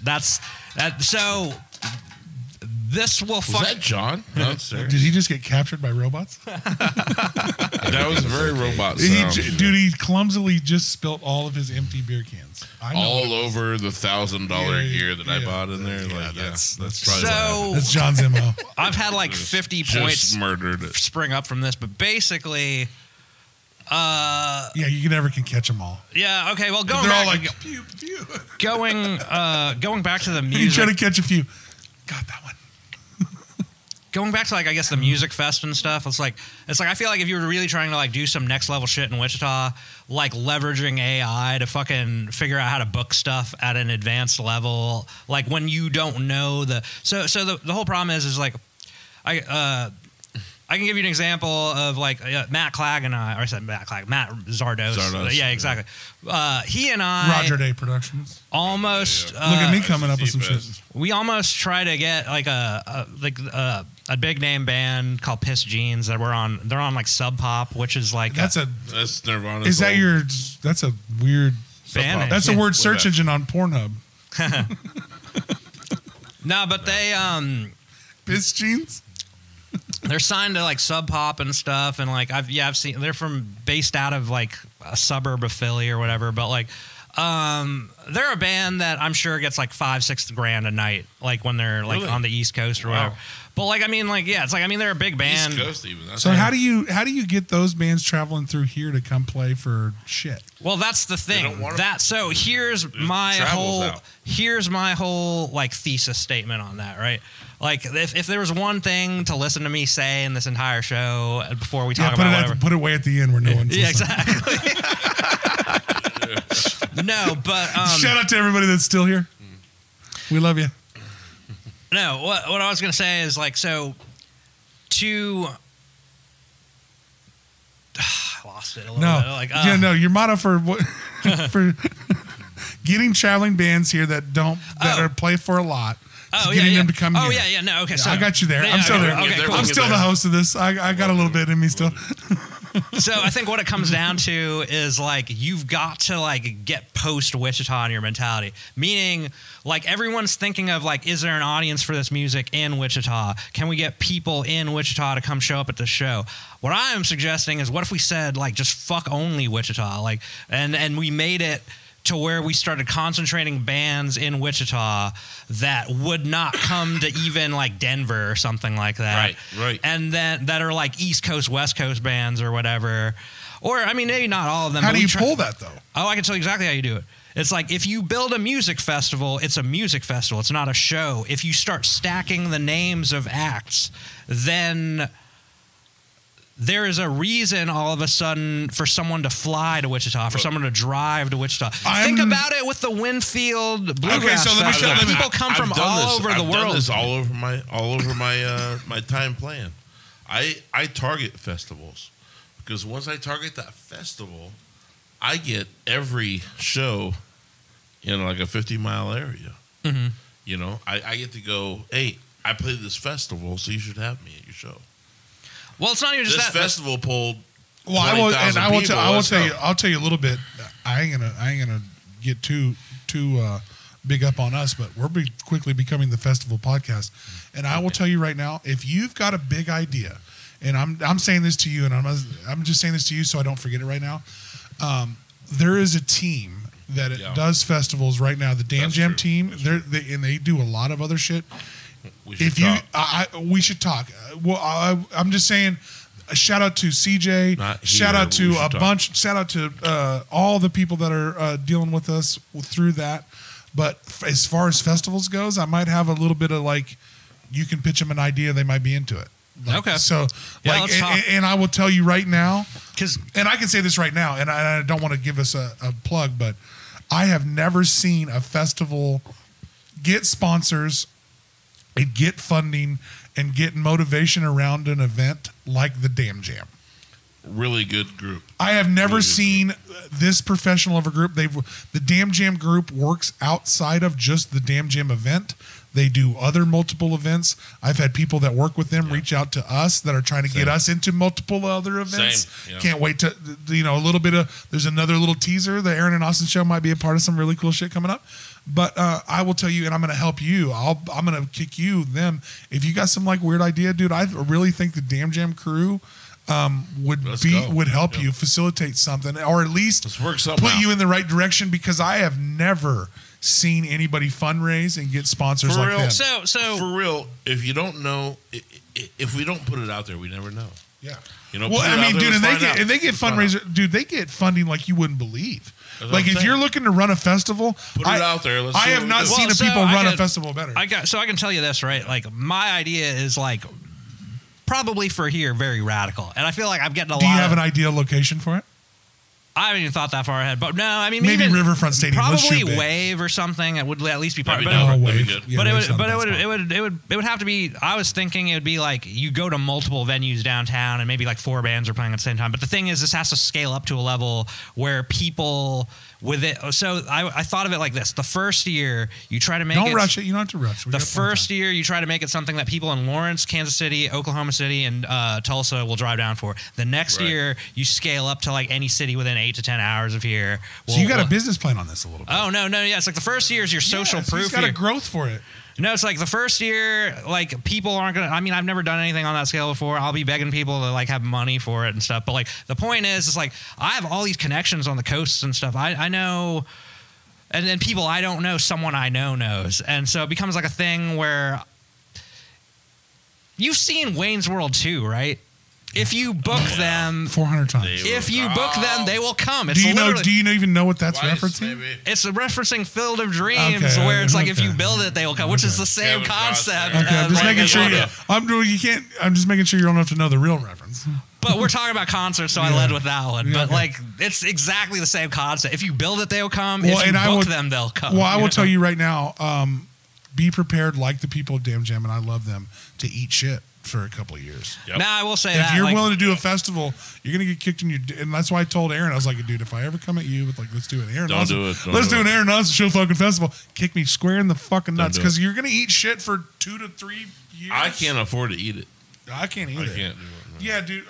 C: So this will
A: fuck. Was that John? No,
B: did he just get captured by robots?
A: That was very robot sound.
B: He clumsily just spilt all of his empty beer cans.
A: All over the $1,000 gear that I bought in there.
B: That's
A: probably
B: that's John's MO.
C: I've had like 50 points
A: murdered it.
C: Spring up from this, but basically...
B: you never can catch them all.
C: Yeah, okay, well,
B: they're all like, pew, pew.
C: Going back to the music...
B: You try to catch a few. Got that one.
C: Going back to like I guess the music fest and stuff, it's like I feel like if you were really trying to like do some next level shit in Wichita, like leveraging AI to fucking figure out how to book stuff at an advanced level, like when you don't know the whole problem is like I can give you an example of like Matt Clag and I, or I said Matt Clag, Matt Zardos. Yeah, exactly. He and I,
B: Roger Day Productions,
C: almost
B: look at me coming up with some shit.
C: We almost try to get like a big name band called Piss Jeans that they're on like Sub Pop, which is like
A: that's Nirvana.
B: Is that that's a weird
C: band?
B: That's a word search engine on Pornhub.
C: No, but they
B: Piss Jeans.
C: They're signed to like Sub Pop and stuff, and like I've seen they're based out of like a suburb of Philly or whatever, but like they're a band that I'm sure gets like $5-6 grand a night, like when they're like on the East Coast or whatever. But like I mean they're a big band.
A: East Coast even.
B: So how do you get those bands traveling through here to come play for shit?
C: Well, that's the thing. Here's my whole like thesis statement on that, right? Like if there was one thing to listen to me say in this entire show before we talk about whatever,
B: put it way at the end where no one's listening.
C: Exactly. No, but
B: shout out to everybody that's still here. We love you.
C: No, what I was gonna say is like I lost it a little bit. Your motto for what for
B: getting traveling bands here that are play for a lot. Getting them to come here.
C: No, okay. So
B: I got you there. I'm still there.
C: Okay, cool.
B: I'm still the host of this. I got a little bit in me still.
C: So I think what it comes down to is like you've got to like get post Wichita in your mentality. Meaning like everyone's thinking of like, is there an audience for this music in Wichita? Can we get people in Wichita to come show up at the show? What I am suggesting is what if we said like just fuck only Wichita, like and we made it to where we started concentrating bands in Wichita that would not come to even like Denver or something like that.
A: Right.
C: And then that are like East Coast, West Coast bands or whatever. Or, I mean, maybe not all of them.
B: How do you pull that, though?
C: Oh, I can tell you exactly how you do it. It's like if you build a music festival, it's a music festival. It's not a show. If you start stacking the names of acts, then there is a reason all of a sudden for someone to fly to Wichita, for someone to drive to Wichita. Think about it with the Winfield Bluegrass Festival. People come from all over the world.
A: I've done this all over my time plan. I target festivals because once I target that festival, I get every show in like a 50-mile area.
C: Mm-hmm.
A: You know, I get to go, hey, I played this festival, so you should have me at your show.
C: Well, it's not even just
A: this
C: that.
A: This festival pulled.
B: Well, I'll tell you a little bit. I ain't gonna get too big up on us, but we're quickly becoming the festival podcast. And I will tell you right now, if you've got a big idea, and I'm saying this to you, and I'm just saying this to you so I don't forget it right now. There is a team that does festivals right now. The Damn Jam team. They do a lot of other shit. We should talk. Well, I'm just saying. A shout out to CJ. Shout out to Shout out to all the people that are dealing with us through that. But as far as festivals goes, I might have a little bit of like, you can pitch them an idea, they might be into it. Like,
C: okay.
B: So, like, and I will tell you right now, and I can say this right now, and I don't want to give us a plug, but I have never seen a festival get sponsors and get funding and get motivation around an event like the Damn Jam.
A: Really good group.
B: I have never seen this professional of a group. The Damn Jam group works outside of just the Damn Jam event. They do other multiple events. I've had people that work with them reach out to us that are trying to get us into multiple other events. Can't wait to, a little bit of, there's another little teaser. The Aaron and Austin show might be a part of some really cool shit coming up. But I will tell you, and I'm going to help you. I'm going to kick them. If you got some like weird idea, dude, I really think the Damn Jam crew would help you facilitate something, or at least put you in the right direction, because I have never seen anybody fundraise and get sponsors like them.
C: So
A: for real, if you don't know, if we don't put it out there, we never know.
B: Yeah.
A: Well, I mean, dude,
B: and they get fundraiser, dude, they get funding like you wouldn't believe. Like if you're looking to run a festival,
A: put it out there.
B: I have not seen people run a festival better.
C: I can tell you this, right? Like my idea is like probably for here very radical, and I feel like I'm getting a lot. Do you
B: have an ideal location for it?
C: I haven't even thought that far ahead, but no, I mean
B: maybe Riverfront Stadium,
C: probably Wave or something. It would at least be part.
B: Wave.
C: It would have to be. I was thinking it would be like you go to multiple venues downtown, and maybe like 4 bands are playing at the same time. But the thing is, this has to scale up to a level where people with it. So I thought of it like this: the first year you try to make
B: don't rush it. You don't have to rush.
C: The first year you try to make it something that people in Lawrence, Kansas City, Oklahoma City, and Tulsa will drive down for. The next year you scale up to like any city within 8 to 10 hours of here.
B: So you got a business plan on this a little bit.
C: Oh no, yeah. It's like the first year is your social proof.
B: You've got a growth for it.
C: No, it's like the first year, like people aren't gonna. I mean, I've never done anything on that scale before. I'll be begging people to like have money for it and stuff. But like the point is, it's like I have all these connections on the coasts and stuff. I know, and then people I don't know, someone I know knows, and so it becomes like a thing where you've seen Wayne's World 2, right? If you book them
B: 400 times,
C: if you book them, they will come. It's
B: do you even know what that's referencing?
A: Maybe.
C: It's referencing Field of Dreams, where it's like if you build it, they will come, which is the same concept.
B: Okay, I'm just making sure I'm just making sure you don't have to know the real reference.
C: But we're talking about concerts, so I led with that one. But like, it's exactly the same concept. If you build it, they'll come. If you book them, they'll come.
B: Well, I will tell you right now, be prepared, like the people of Damn Jam, and I love them, to eat shit for a couple of years.
C: Yep. Now I will say
B: if you're willing to do a festival, you're gonna get kicked in your. And that's why I told Aaron, I was like, dude, if I ever come at you with like, let's do an Aaron, let's do an Aaron Austin show fucking festival. Kick me square in the fucking nuts, because you're gonna eat shit for 2 to 3 years.
A: I can't afford to eat it.
B: I can't either.
A: I can't do it. No.
B: Yeah, dude.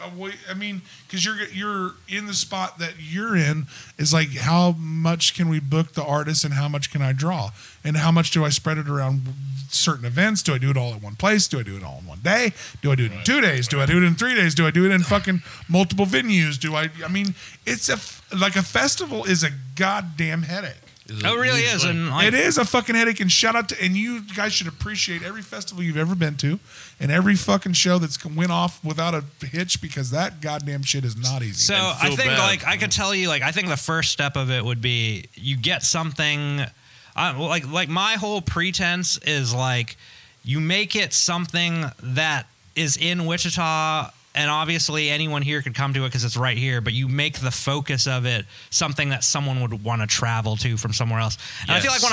B: I mean, because you're in the spot that you're in is like, how much can we book the artist and how much can I draw? And how much do I spread it around certain events? Do I do it all in one place? Do I do it all in one day? Do I do it in 2 days? Do I do it in 3 days? Do I do it in fucking multiple venues? I mean, it's like a festival is a goddamn headache.
C: It really is. And
B: it is a fucking headache. And shout out to, and you guys should appreciate every festival you've ever been to and every fucking show that's went off without a hitch, because that goddamn shit is not easy.
C: So I think I could tell you, I think the first step of it would be you get something. Like my whole pretense is you make it something that is in Wichita, and obviously anyone here could come to it because it's right here, but you make the focus of it something that someone would want to travel to from somewhere else. And I feel like when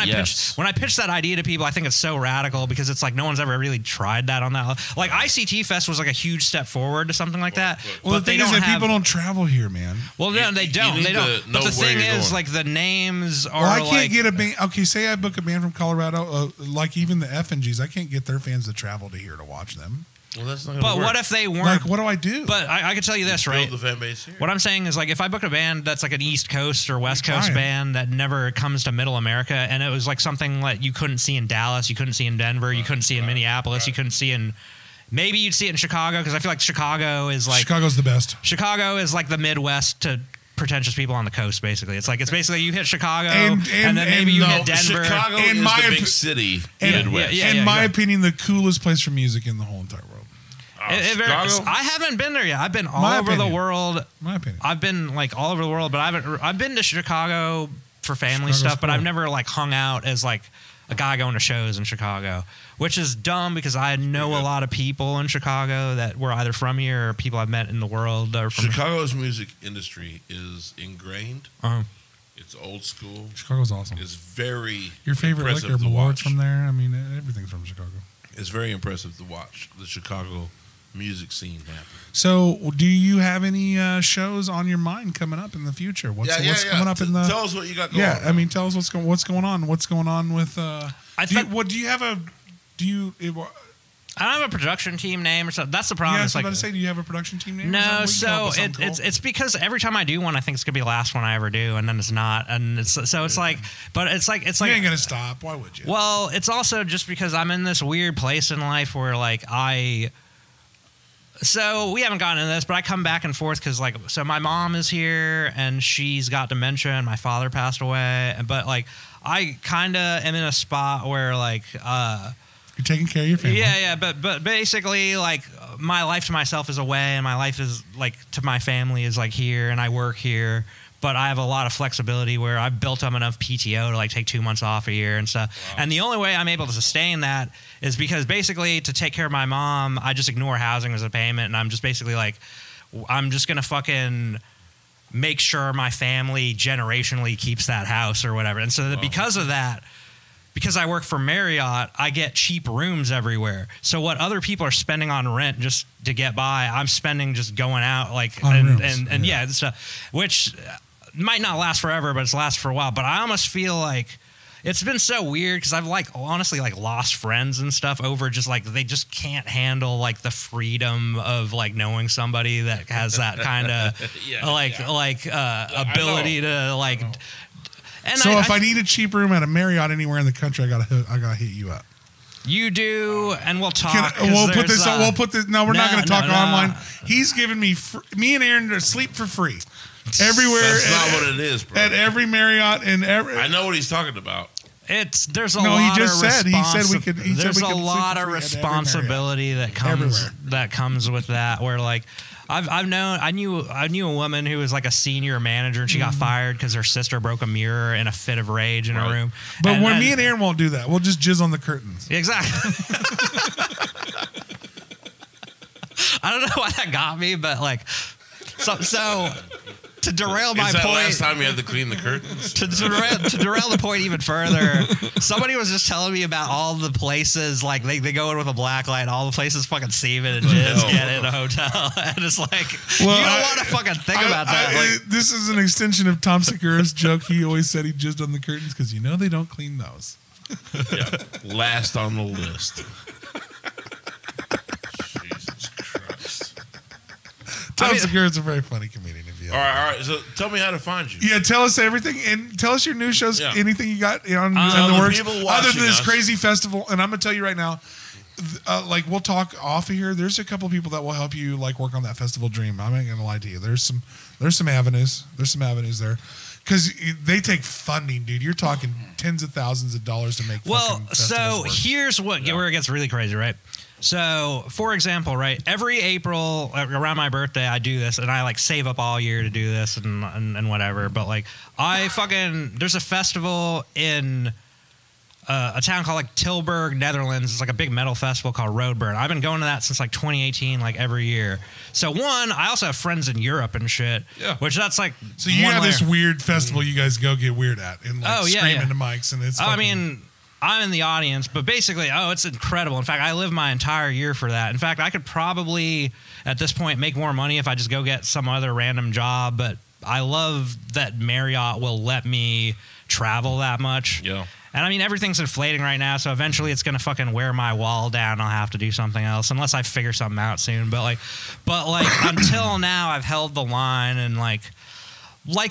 C: I pitch that idea to people, I think it's so radical because it's like no one's ever really tried that on that. Like ICT Fest was like a huge step forward to something like that.
B: Well,
C: but
B: the thing is that people don't travel here, man.
C: Well, no, they don't. They don't. But the thing is, the names are.
B: Well, I can't get a band. Okay, say I book a band from Colorado, like even the F and Gs. I can't get their fans to travel to here to watch them.
A: Well, that's not
C: but
A: work.
C: What if they weren't?
B: Like, what do I do?
C: But I can tell you this, right?
A: Build the fan base here.
C: What I'm saying is, if I book a band that's like an East Coast or West Coast band that never comes to Middle America, and it was like something that you couldn't see in Dallas, you couldn't see in Denver, you couldn't see in Minneapolis, you couldn't see in. Maybe you'd see it in Chicago, because I feel like Chicago's
B: the best.
C: Chicago is like the Midwest to pretentious people on the coast, basically. It's basically you hit Chicago, and then maybe you hit Denver.
A: Chicago is the big city, Midwest.
B: In my opinion, the coolest place for music in the whole entire world.
C: I haven't been there yet. I've been all over the world.
B: My opinion.
C: I've been all over the world, but I've been to Chicago for family stuff, but I've never hung out as a guy going to shows in Chicago, which is dumb because I know a lot of people in Chicago that were either from here or people I've met in the world. Or from
A: Chicago's music industry is ingrained. It's old school.
B: Chicago's awesome.
A: It's very
B: your favorite liquor, Malort's from there. I mean, everything's from Chicago.
A: It's very impressive to watch the Chicago music scene happen.
B: So, do you have any shows on your mind coming up in the future? What's coming up in the?
A: Tell us what you got going on.
B: Yeah, I mean, tell us what's going on. What's going on with? I
C: don't have a production team name or something. That's the problem.
B: Yeah, I was about to say, do you have a production team name?
C: No, so it's because every time I do one, I think it's gonna be the last one I ever do, and then it's not, and it's like, but it's like
B: you ain't gonna stop. Why would you?
C: Well, it's also just because I'm in this weird place in life where So we haven't gotten into this, but I come back and forth because, so my mom is here and she's got dementia and my father passed away. But, I kind of am in a spot where,
B: you're taking care of your family.
C: Yeah. But basically, my life to myself is away and my life is, to my family is, here and I work here. But I have a lot of flexibility where I've built up enough PTO to take 2 months off a year and stuff. Wow. And the only way I'm able to sustain that is because basically to take care of my mom, I just ignore housing as a payment. And I'm just basically I'm just going to fucking make sure my family generationally keeps that house or whatever. And so because of that, because I work for Marriott, I get cheap rooms everywhere. So what other people are spending on rent just to get by, I'm spending just going out and stuff, which might not last forever, but it's lasted for a while. But I almost feel like it's been so weird because I've honestly lost friends and stuff over just they just can't handle the freedom of knowing somebody that has that kind of ability to And
B: so if I need a cheap room at a Marriott anywhere in the country, I gotta hit you up.
C: You do, and we'll talk.
B: We'll put this. No, we're not going to talk online. He's giving me and Aaron to sleep for free everywhere.
A: That's not what it is, bro.
B: At every Marriott and every.
A: I know what he's talking about.
C: There's a lot of responsibility that comes with that. Where I knew a woman who was a senior manager and she got fired because her sister broke a mirror in a fit of rage in her room.
B: But me and Aaron won't do that. We'll just jizz on the curtains.
C: Exactly. I don't know why that got me, but so to derail my point.
A: Last time you had to clean the curtains.
C: To derail the point even further, somebody was just telling me about all the places they go in with a black light, all the places fucking semen and jizz get in a hotel, and it's you don't want to fucking think about that.
B: This is an extension of Tom Segura's joke. He always said he jizzed on the curtains because they don't clean those.
A: Yeah, last on the list. Jesus Christ.
B: Segura's a very funny comedian. If you
A: All right. So tell me how to find you.
B: Yeah, tell us everything and tell us your new shows.
A: Yeah.
B: Anything you got on
A: the
B: the works
A: people
B: other
A: watching
B: than this
A: us.
B: crazy festival. And I'm gonna tell you right now, like we'll talk off of here. There's a couple of people that will help you like work on that festival dream. I'm not gonna lie to you. There's some avenues. There's some avenues there. Because they take funding, dude. You're talking tens of thousands of dollars to make.
C: Well,
B: fucking
C: so
B: festivals work.
C: here's where it gets really crazy, right? So, for example, right, every April around my birthday, I do this, and I like save up all year to do this and whatever. But like, there's a festival in a town called like Tilburg, Netherlands. It's like a big metal festival called Roadburn. I've been going to that since like 2018, like every year. So I also have friends in Europe and shit.
A: Yeah.
C: Which that's like.
B: So you have this weird festival you guys go get weird at and like scream into mics and it's.
C: I mean, I'm in the audience, but basically, it's incredible. In fact, I live my entire year for that. In fact, I could probably at this point make more money if I just go get some other random job. But I love that Marriott will let me travel that much.
A: Yeah.
C: And I mean, everything's inflating right now, so eventually it's going to fucking wear my wall down. I'll have to do something else unless I figure something out soon. But like until now, I've held the line and like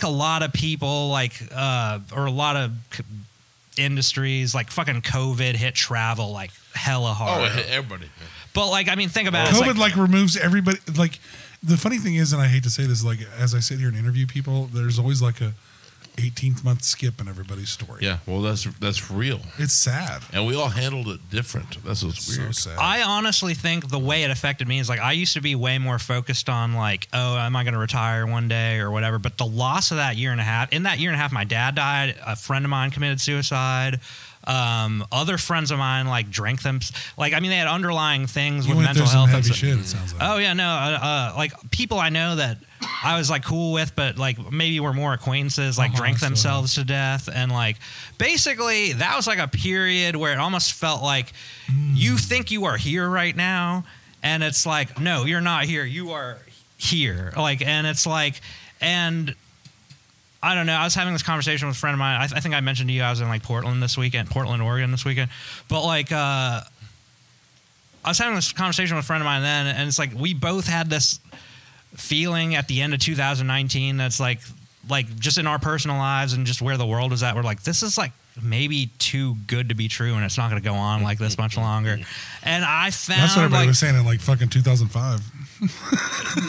C: a lot of people, or a lot of industries, like fucking COVID hit travel like hella hard.
A: Oh, it hit everybody.
C: But like, I mean, think about it.
B: COVID like removes everybody. Like the funny thing is, and I hate to say this, like as I sit here and interview people, there's always like a 18th month skip in everybody's story.
A: Yeah, well, that's real.
B: It's sad.
A: And we all handled it different. That's what's weird.
B: So sad.
C: I honestly think the way it affected me is like I used to be way more focused on like, oh, am I going to retire one day or whatever? But the loss of that year and a half, in that year and a half, my dad died. A friend of mine committed suicide. Other friends of mine like drank them. Like, I mean, they had underlying things with mental health.
B: Heavy shit, it sounds like.
C: Oh yeah, no, like people I know that I was like cool with, but like maybe were more acquaintances, like drank themselves to death. And like basically that was like a period where it almost felt like you think you are here right now. And it's like, no, you're not here. You are here. Like, and it's like, and I don't know. I was having this conversation with a friend of mine. I think I mentioned to you I was in like Portland, Oregon this weekend. But like, I was having this conversation with a friend of mine then, and it's like we both had this feeling at the end of 2019 that's like just in our personal lives and just where the world was at. We're like, this is like maybe too good to be true, and it's not going to go on like this much longer. And I found
B: that's what everybody was saying in like fucking 2005.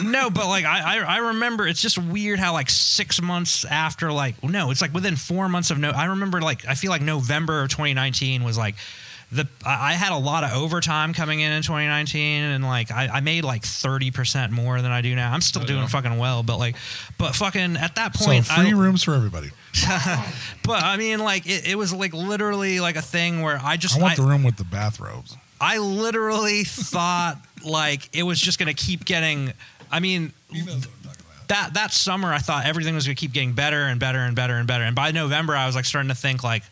C: No, but like I remember it's just weird how like 6 months after it's like within 4 months of I remember like I feel like November of 2019 was like I had a lot of overtime coming in 2019 and like I made like 30% more than I do now. I'm still doing fucking well, but fucking at that point
B: so free rooms for everybody.
C: But I mean like it was like literally like a thing where I
B: want the room with the bathrobes.
C: I literally thought like it was just going to keep getting. I mean, that summer I thought everything was going to keep getting better and better and better and better. And by November I was like starting to think like,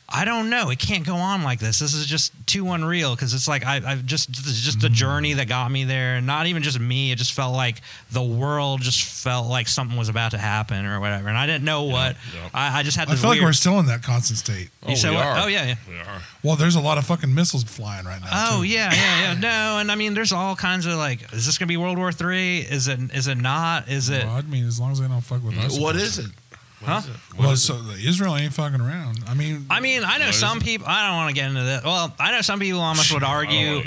C: I don't know, it can't go on like this. This is just too unreal because it's like this is just a journey that got me there, and not even just me. It just felt like the world just felt like something was about to happen or whatever, and I didn't know what. Yeah. I just had. This
B: I feel like we're still in that constant state.
C: You said what? Oh yeah,
A: we are.
B: Well, there's a lot of fucking missiles flying right now.
C: Oh
B: too.
C: yeah. No, and I mean, there's all kinds of like, is this gonna be World War III? Is it not? Is it?
B: Well, I mean, as long as they don't fuck with us.
A: What is it?
C: Huh?
B: Well, so Israel ain't fucking around. I mean,
C: I know some people. I don't want to get into this. Well, I know some people almost would argue.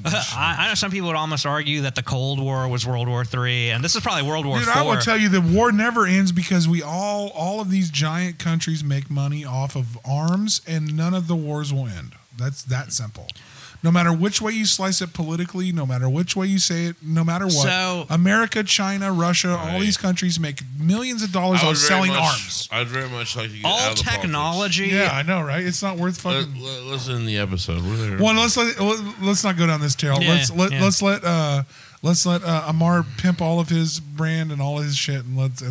C: I know some people would almost argue that the Cold War was World War III, and this is probably World War IV.
B: I will tell you, the war never ends because we all of these giant countries make money off of arms, and none of the wars will end. That's that simple. No matter which way you slice it politically, no matter which way you say it, no matter what,
C: so,
B: America, China, Russia, all these countries make millions of dollars on selling arms.
A: I'd very much like to get
C: all
A: out of the
C: technology.
A: politics.
B: Yeah, I know, right? It's not worth fucking.
A: Let's end the episode. We're there.
B: Well, let's not go down this trail.
C: Yeah,
B: Let's let Ammar pimp all of his brand and all his shit, and let's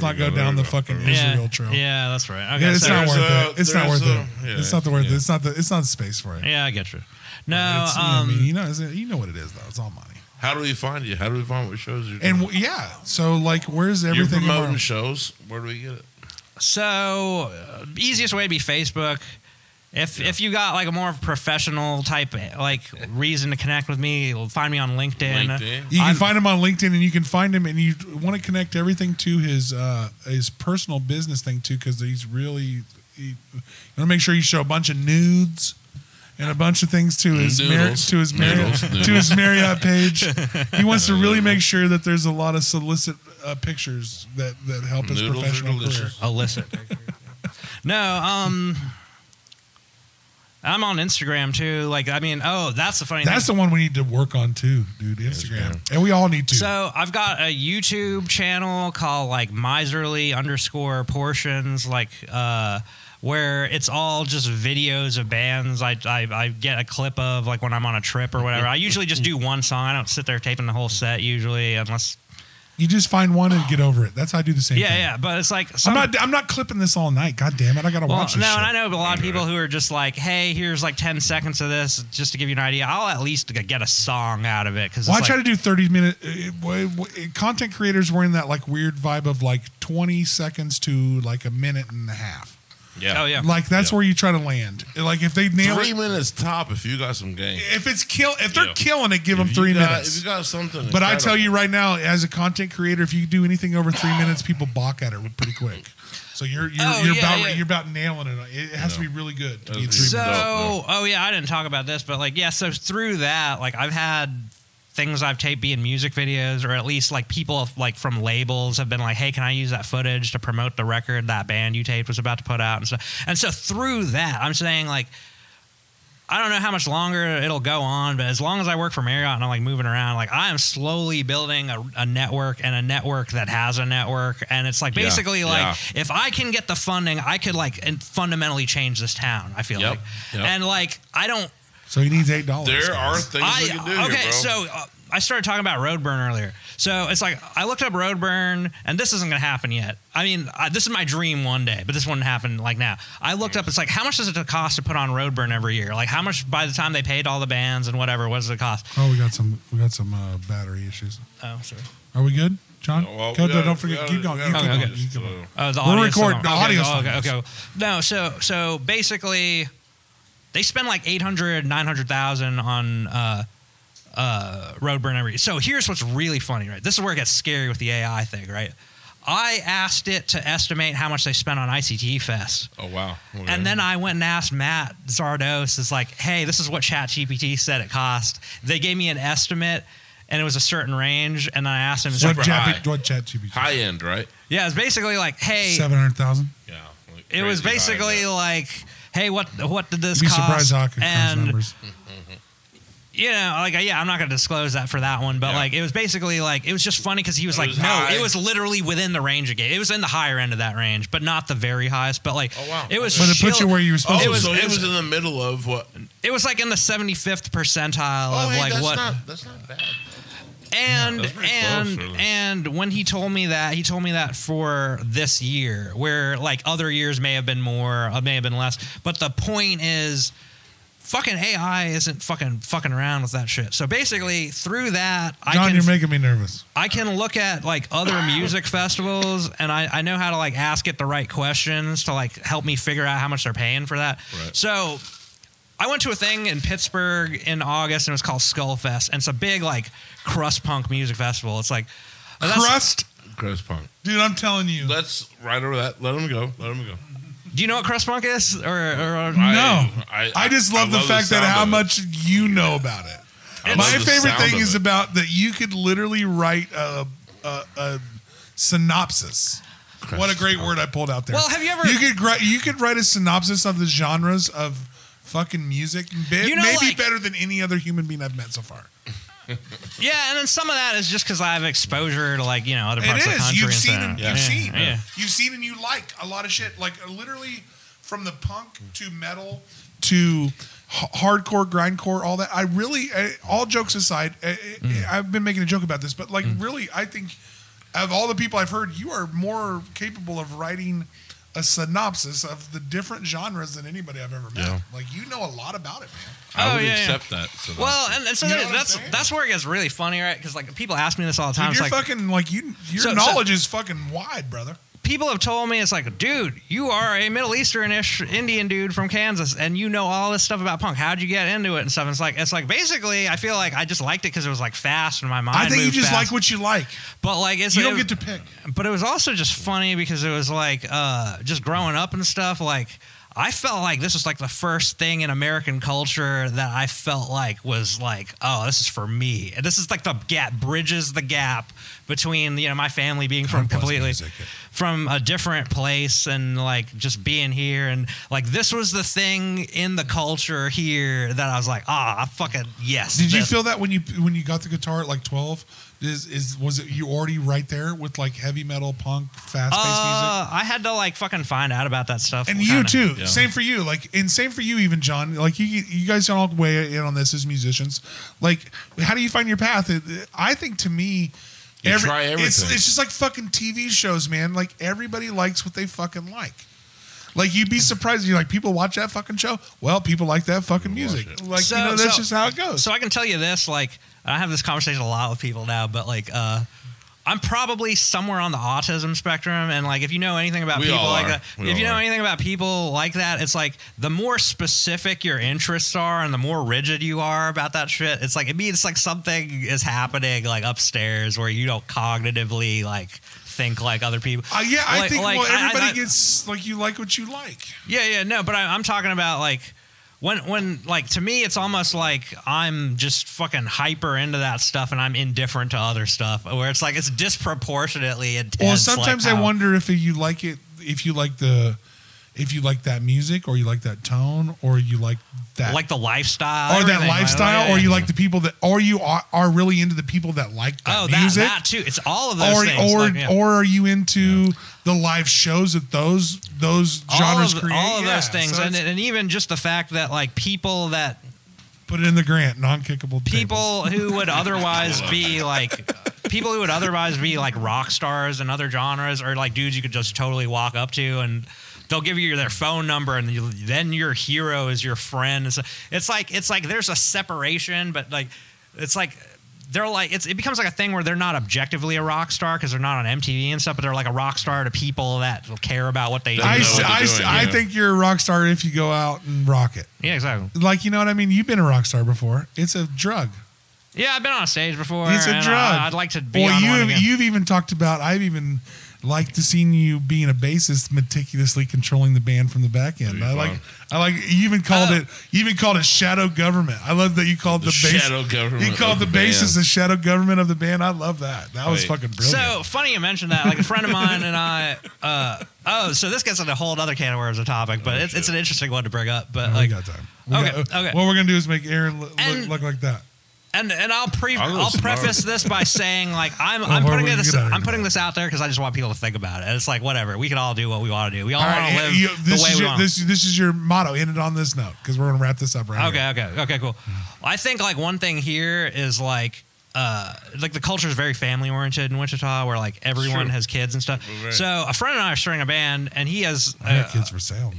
B: not go down the fucking Israel trail.
C: Yeah, that's right. Okay,
B: Yeah, it's not worth it. It's not worth it.
A: Yeah,
B: it's not worth it. It's not the space for it.
C: Yeah, I get you. No,
B: I mean, you know what it is though. It's all money.
A: How do we find you? How do we find what shows you're doing?
B: And so like, where's everything?
A: You're promoting shows. Where do we get it?
C: So, easiest way to be Facebook. If you got like a more professional type like reason to connect with me, find me on LinkedIn.
B: You can find him on LinkedIn, and you can find him, and you want to connect everything to his personal business thing too, because he's really. You want to make sure you show a bunch of nudes and a bunch of things to his Marriott page. He wants to really make sure that there's a lot of solicit pictures that help his professional career.
C: Illicit. No, I'm on Instagram too. Like, I mean, that's the funny thing.
B: That's the one we need to work on too, dude. Instagram. And we all need to.
C: So I've got a YouTube channel called like miserly_portions, like, where it's all just videos of bands I get a clip of, like when I'm on a trip or whatever. I usually just do one song. I don't sit there taping the whole set usually, unless
B: you just find one and get over it. That's how I do the same thing.
C: Yeah, but it's like
B: I'm not clipping this all night. God damn it, I gotta watch this.
C: No,
B: shit.
C: and I know a lot of people who are just like, hey, here's like 10 seconds of this just to give you an idea. I'll at least get a song out of it.
B: I try to do 30-minute content creators were in that like weird vibe of like 20 seconds to like a minute and a half.
A: Yeah.
C: Oh yeah.
B: Like that's where you try to land. Like if they nail
A: 3 minutes top, if you got some game.
B: If they're killing it, give them 3 minutes.
A: If you got something.
B: But I tell you right now, as a content creator, if you do anything over 3 minutes, people balk at it pretty quick. So you're about nailing it. It has to be really good. To get 3 minutes.
C: I didn't talk about this, but like so through that, like I've had things I've taped be in music videos, or at least like people like from labels have been like, hey, can I use that footage to promote the record that band you taped was about to put out and stuff. And so through that, I'm saying like, I don't know how much longer it'll go on, but as long as I work for Marriott and I'm like moving around, like I am slowly building a network, and a network that has a network. And it's like basically if I can get the funding, I could like fundamentally change this town, I feel like. Yep. And like, I don't.
B: So he needs $8.
A: There are things we can do here, bro.
C: So I started talking about Roadburn earlier. So it's like I looked up Roadburn, and this isn't going to happen yet. I mean, this is my dream one day, but this wouldn't happen like now. I looked up. It's like, how much does it cost to put on Roadburn every year? Like how much by the time they paid all the bands and whatever, what does it cost?
B: Oh, we got some battery issues.
C: Oh, sorry.
B: Are we good, John?
A: Well,
B: don't forget. Keep going.
C: Okay. The
B: we're recording. The audio's
C: okay. No, so basically, they spend like $800,000-$900,000 on Roadburn every year. So here's what's really funny, right? This is where it gets scary with the AI thing, right? I asked it to estimate how much they spent on ICT Fest.
A: Oh, wow. Okay.
C: And then I went and asked Matt Zardos, is like, hey, this is what ChatGPT said it cost. They gave me an estimate, and it was a certain range, and then I asked him,
B: what ChatGPT?
A: High end, right?
C: Yeah, it's basically like, hey,
B: 700,000.
A: Yeah.
C: It was basically like, hey, what did this
B: Be
C: cost?
B: surprised how I could crunch numbers.
C: You know, like, yeah, I'm not going to disclose that for that one, but like, it was basically like, it was just funny because he was like, no, it was literally within the range again. It was in the higher end of that range, but not the very highest. But like, it was.
B: But it put you where you were supposed to.
A: So it was in the middle of what?
C: It was like in the 75th percentile of like what.
A: That's not bad.
C: And when he told me that for this year, where like other years may have been more, may have been less. But the point is, fucking AI isn't fucking around with that shit. So basically, through that,
B: you're making me nervous.
C: I can look at like other music festivals, and I know how to like ask it the right questions to like help me figure out how much they're paying for that. Right. So I went to a thing in Pittsburgh in August, and it was called Skullfest, and it's a big like crust punk music festival. It's like
B: crust
A: punk,
B: dude. I'm telling you.
A: Let's right over that. Let him go.
C: Do you know what crust punk is? Or
B: no? I just love the fact that how much you know about it. My favorite thing is about that you could literally write a synopsis. What a great word I pulled out there.
C: Well, have you ever?
B: You could write a synopsis of the genres of fucking music, maybe like, better than any other human being I've met so far.
C: Yeah, and then some of that is just because I have exposure to like other parts of the country.
B: You've seen and you like a lot of shit, like literally from the punk to metal to hardcore, grindcore, all that. All jokes aside, I've been making a joke about this, but like really, I think of all the people I've heard, you are more capable of writing a synopsis of the different genres than anybody I've ever met. Yeah. Like you know a lot lot about it, man.
A: I would accept that. So
C: well, and so that's where it gets really funny, right? Because like people ask me this all the time.
B: Dude, you're fucking like your knowledge is fucking wide, brother.
C: people have told me, it's like, dude, you are a Middle Eastern-ish Indian dude from Kansas, and you know all this stuff about punk. How'd you get into it and stuff? And it's like basically, I feel like I just liked it because it was like fast and my mind.
B: I think you
C: moved
B: just
C: fast.
B: like what you like.
C: But like,
B: You don't get to pick.
C: But it was also just funny because it was like, just growing up and stuff. Like, I felt like this was like the first thing in American culture that I felt like was like, oh, this is for me. And this is like the gap, bridges the gap between, you know, my family being from completely from a different place and like just being here. And like, this was the thing in the culture here that I was like, I fucking, yes.
B: Did you feel that when you got the guitar at like 12? Was it you already right there with like heavy metal, punk, fast paced music?
C: I had to like fucking find out about that stuff.
B: And you too. Yeah. Same for you. Like, and same for you, even John. Like you guys don't all weigh in on this as musicians. Like, how do you find your path? I think to me,
A: try everything.
B: It's just like fucking TV shows, man. Like everybody likes what they fucking like. Like you'd be surprised. You're like, people watch that fucking show. Well, people like that fucking music. Like, so, you know, that's just how it goes.
C: So I can tell you this, like, I have this conversation a lot with people now, but like, I'm probably somewhere on the autism spectrum, and like, if you know anything about people like that, if you know anything about people like that, it's like the more specific your interests are, and the more rigid you are about that shit. It's like it means like something is happening like upstairs where you don't cognitively like think like other people.
B: Yeah, I think well, everybody gets like you like what you like.
C: Yeah, no, but I'm talking about like. When like to me it's almost like I'm just fucking hyper into that stuff and I'm indifferent to other stuff where it's like it's disproportionately intense.
B: Well, sometimes I wonder if you like it, if you like that music, or you like that tone, or you like that,
C: like the lifestyle,
B: or that lifestyle, or you like the people that, or you are really into the people that like that music.
C: That too. It's all of those things.
B: Or are you into the live shows that those genres create?
C: All of those things, so and even just the fact that like people that
B: put it in the grant, non-kickable
C: people
B: tables.
C: who would otherwise be like. People who would otherwise be like rock stars and other genres, or like dudes you could just totally walk up to and they'll give you their phone number, and then your hero is your friend. So it's like there's a separation, but like it's like they're like it becomes like a thing where they're not objectively a rock star because they're not on MTV and stuff, but they're like a rock star to people that care about what they do.
B: I think you're a rock star if you go out and rock it.
C: Yeah, exactly.
B: Like, you know what I mean? You've been a rock star before. It's a drug.
C: Yeah, I've been on stage before.
B: It's a drug.
C: I'd like to be on one again.
B: You've even talked about, I've even liked to see you being a bassist meticulously controlling the band from the back end. I like you even called it shadow government. I love that you called the
A: shadow government.
B: You called the bassist the shadow government of the band. I love that. That was fucking brilliant.
C: So funny you mentioned that. Like a friend of mine and I so this gets into a whole other can of worms of topic, but it's an interesting one to bring up. But
B: we got time. Okay. What we're gonna do is make Aaron look like that.
C: And I'll preface this by saying like I'm putting this out there because I just want people to think about it. And it's like whatever, we can all do what we want to do. We all want to live the way we want.
B: This is your motto. End it on this note because we're gonna wrap this up right
C: here. Okay, cool. I think like one thing here is like the culture is very family oriented in Wichita, where like everyone has kids and stuff. Right. So a friend and I are starting a band, and he has
B: kids for sale.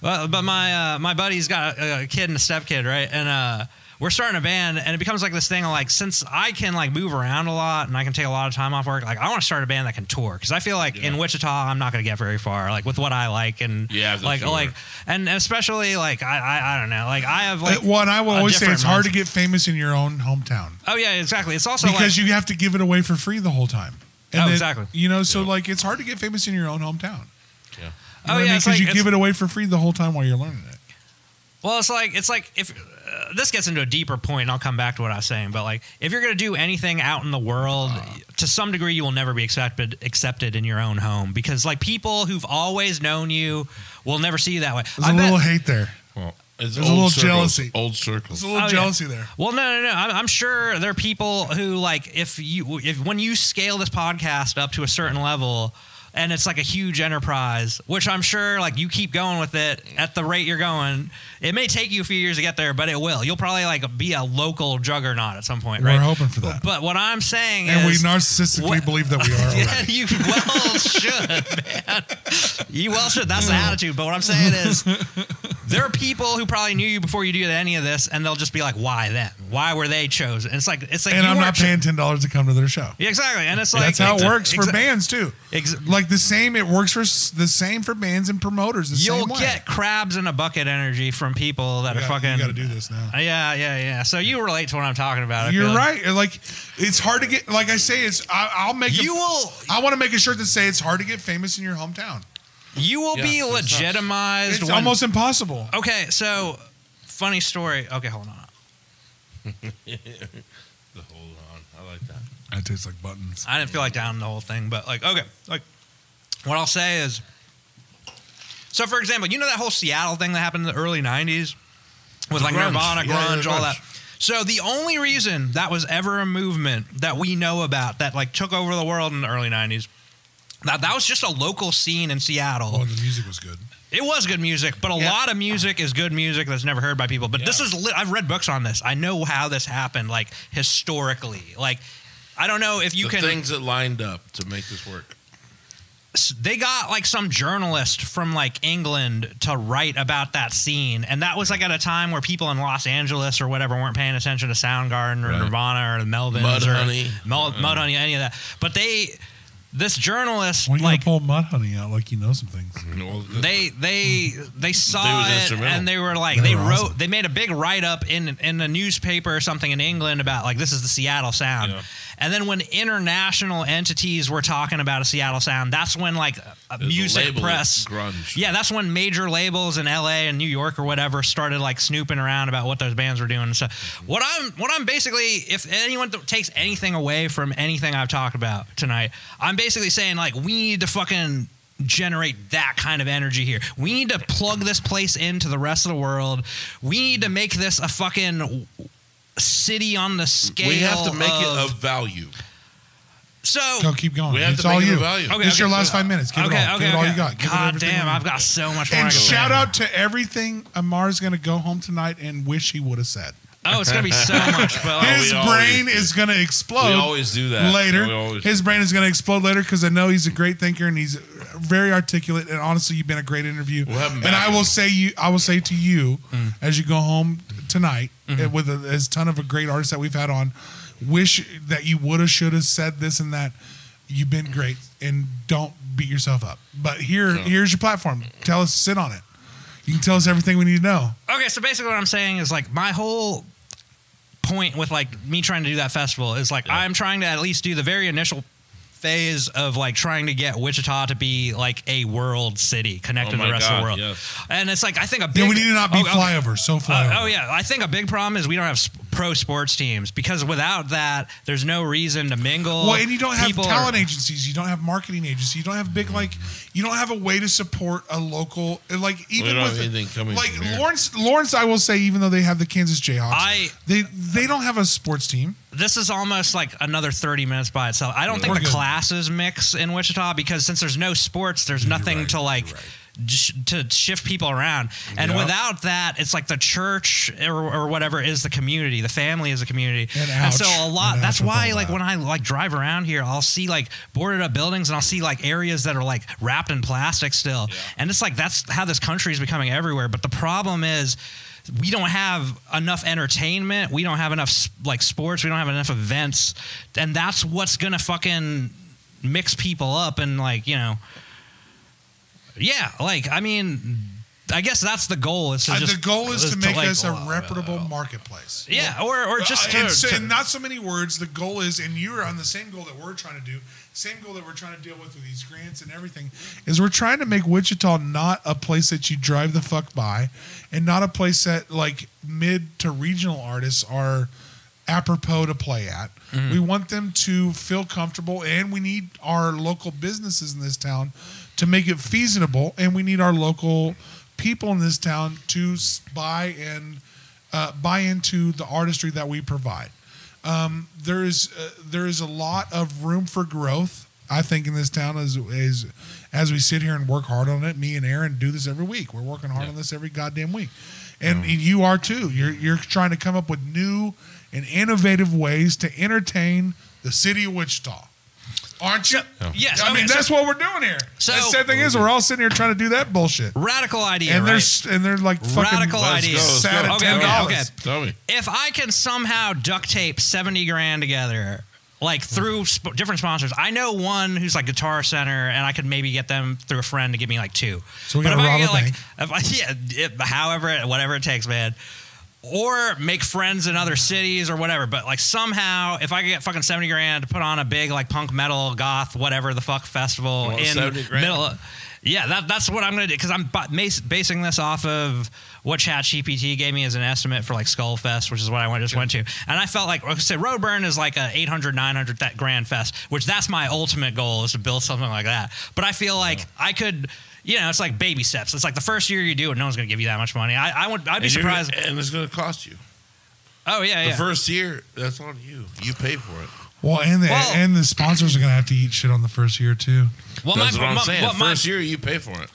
C: Well, but my buddy's got a kid and a stepkid, right? And we're starting a band, and it becomes like this thing of like, since I can like move around a lot and I can take a lot of time off work, like I want to start a band that can tour, because I feel like in Wichita I'm not going to get very far, like with what I like, and and especially like I don't know, like I have like
B: one. I will always say it's hard to get famous in your own hometown.
C: Oh yeah, exactly. It's also
B: because you have to give it away for free the whole time. And
C: exactly.
B: You know, so like it's hard to get famous in your own hometown.
A: Yeah.
B: You know because you give it away for free the whole time while you're learning it.
C: Well, it's like if this gets into a deeper point, and I'll come back to what I was saying. But like, if you're going to do anything out in the world, to some degree, you will never be accepted in your own home, because like people who've always known you will never see you that way.
B: There's a little hate there.
A: Well, there's
B: a little jealousy.
A: Old circles.
B: There's a little jealousy there.
C: Well, no. I'm sure there are people who like if when you scale this podcast up to a certain level, and it's like a huge enterprise, which I'm sure like you keep going with it at the rate you're going, it may take you a few years to get there, but it will. You'll probably like be a local juggernaut at some point, right?
B: We're hoping for that.
C: But what I'm saying
B: is... And we narcissistically believe that we are already.
C: Yeah, you well should, man. You well should. That's the attitude. But what I'm saying is... There are people who probably knew you before you do any of this, and they'll just be like, "Why them? Why were they chosen?" And it's like,
B: and I'm not paying $10 to come to their show.
C: Yeah, exactly. And it's like
B: that's how it works for bands too. Like the same, it works for the same for bands and promoters.
C: You'll get crabs in a bucket energy from people that are fucking.
B: You got to do this now.
C: Yeah. So you relate to what I'm talking about.
B: You're right. Like it's hard to get. Like I say, I want to make a shirt that say it's hard to get famous in your hometown.
C: You will be legitimized.
B: It's almost impossible.
C: Okay, so funny story. Okay, hold on.
A: Hold on. I like that.
B: That tastes like buttons.
C: I didn't feel like down the whole thing, but like, okay, like what I'll say is, so for example, you know that whole Seattle thing that happened in the early '90s with like grunge. Nirvana, grunge, all that. So the only reason that was ever a movement that we know about that like took over the world in the early '90s. That was just a local scene in Seattle.
B: Oh, the music was good.
C: It was good music, but a lot of music is good music that's never heard by people. But this is I've read books on this. I know how this happened, like historically. Like, I don't know if you can
A: things that lined up to make this work.
C: They got like some journalist from like England to write about that scene, and that was like at a time where people in Los Angeles or whatever weren't paying attention to Soundgarden or Nirvana or the Melvins Mudhoney, any of that. But this journalist,
B: when you like pull Mudhoney out, like you know some things.
C: They saw it and they were like they made a big write up in a newspaper or something in England about like this is the Seattle sound. Yeah. And then when international entities were talking about a Seattle sound, that's when like music press,
A: grunge.
C: Yeah, that's when major labels in LA and New York or whatever started like snooping around about what those bands were doing and stuff. What I'm basically, if anyone takes anything away from anything I've talked about tonight, I'm basically saying like we need to fucking generate that kind of energy here. We need to plug this place into the rest of the world. We need to make this a fucking city on the scale.
A: We have to make it of value.
C: So
B: go keep going.
A: We have
B: it's
A: to
B: all
A: make
B: you.
A: it of value.
B: Okay, it's your last 5 minutes. Give it all. Give it all you got.
C: God damn, I've got so much more.
B: And shout out to everything Ammar's going to go home tonight and wish he would have said.
C: Oh, it's going to be so much.
B: His brain is going to explode.
A: We always do that.
B: Later. His brain is going to explode later because I know he's a great thinker and he's very articulate. And honestly, you've been a great interview.
A: We'll have him back.
B: And I will say to you, as you go home tonight, with a ton of a great artists that we've had on, wish that you would have, should have said this and that. You've been great, and don't beat yourself up. But here's your platform. Tell us, sit on it. You can tell us everything we need to know.
C: Okay, so basically what I'm saying is like my whole point with like me trying to do that festival is like I'm trying to at least do the very initial phase of like trying to get Wichita to be like a world city connected to the rest of the world. Yes. And it's like I think a big
B: we need to not be flyover, so flyover.
C: I think a big problem is we don't have pro sports teams because without that there's no reason to mingle.
B: Well, and you don't have talent agencies, you don't have marketing agencies, you don't have big you don't have a way to support a local even with
A: anything coming
B: like
A: from
B: Lawrence I will say, even though they have the Kansas Jayhawks, they don't have a sports team.
C: This is almost like another 30 minutes by itself. I don't think the classes mix in Wichita because since there's no sports, there's nothing to to shift people around. And without that, it's like the church or whatever is the community. The family is a community. And so a lot, that's why like when I like drive around here, I'll see like boarded up buildings and I'll see like areas that are like wrapped in plastic still. Yeah. And it's like, that's how this country is becoming everywhere. But the problem is, we don't have enough entertainment. We don't have enough like sports. We don't have enough events. And that's what's going to fucking mix people up. And like, I mean, I guess that's the goal. Is
B: the goal is to make us a reputable marketplace.
C: Yeah. Or just
B: in not so many words, the goal is, and you're on the same goal that we're trying to do, same goal that we're trying to deal with these grants and everything, is we're trying to make Wichita not a place that you drive the fuck by and not a place that like mid to regional artists are apropos to play at. Mm-hmm. We want them to feel comfortable, and we need our local businesses in this town to make it feasible, and we need our local people in this town to buy into the artistry that we provide. There is a lot of room for growth, I think, in this town as we sit here and work hard on it. Me and Aaron do this every week. We're working hard on this every goddamn week, and you are too. You're trying to come up with new and innovative ways to entertain the city of Wichita. Aren't you?
C: Yes,
B: I mean, that's what we're doing here.
C: So-
B: the sad thing is, we're all sitting here trying to do that bullshit.
C: Radical idea,
B: And
C: right?
B: they're like fucking
C: Radical idea.
B: sad at $10.
C: Okay.
A: Tell me.
C: If I can somehow duct tape 70 grand together, like through different sponsors, I know one who's like Guitar Center, and I could maybe get them through a friend to give me like 2.
B: So we
C: But
B: gotta
C: if I
B: rob
C: get,
B: a
C: like,
B: bank.
C: whatever it takes, man. Or make friends in other cities or whatever. But like somehow, if I could get fucking 70 grand to put on a big like punk metal goth whatever the fuck festival in
A: 70 grand?
C: middle. Yeah, that's what I'm gonna do because I'm basing this off of what ChatGPT gave me as an estimate for like Skull Fest, which is what I just went to, and I felt like say Roadburn is like a 800-900 that grand fest, which that's my ultimate goal is to build something like that. But I feel like I could. You know, it's like baby steps. It's like the first year you do it, no one's going to give you that much money. I'd be surprised.
A: And it's going to cost you.
C: Oh, yeah.
A: The first year, that's on you. You pay for it.
B: Well, and the sponsors are going to have to eat shit on the first year, too.
C: Well,
A: That's what I'm saying. First year, you pay for it.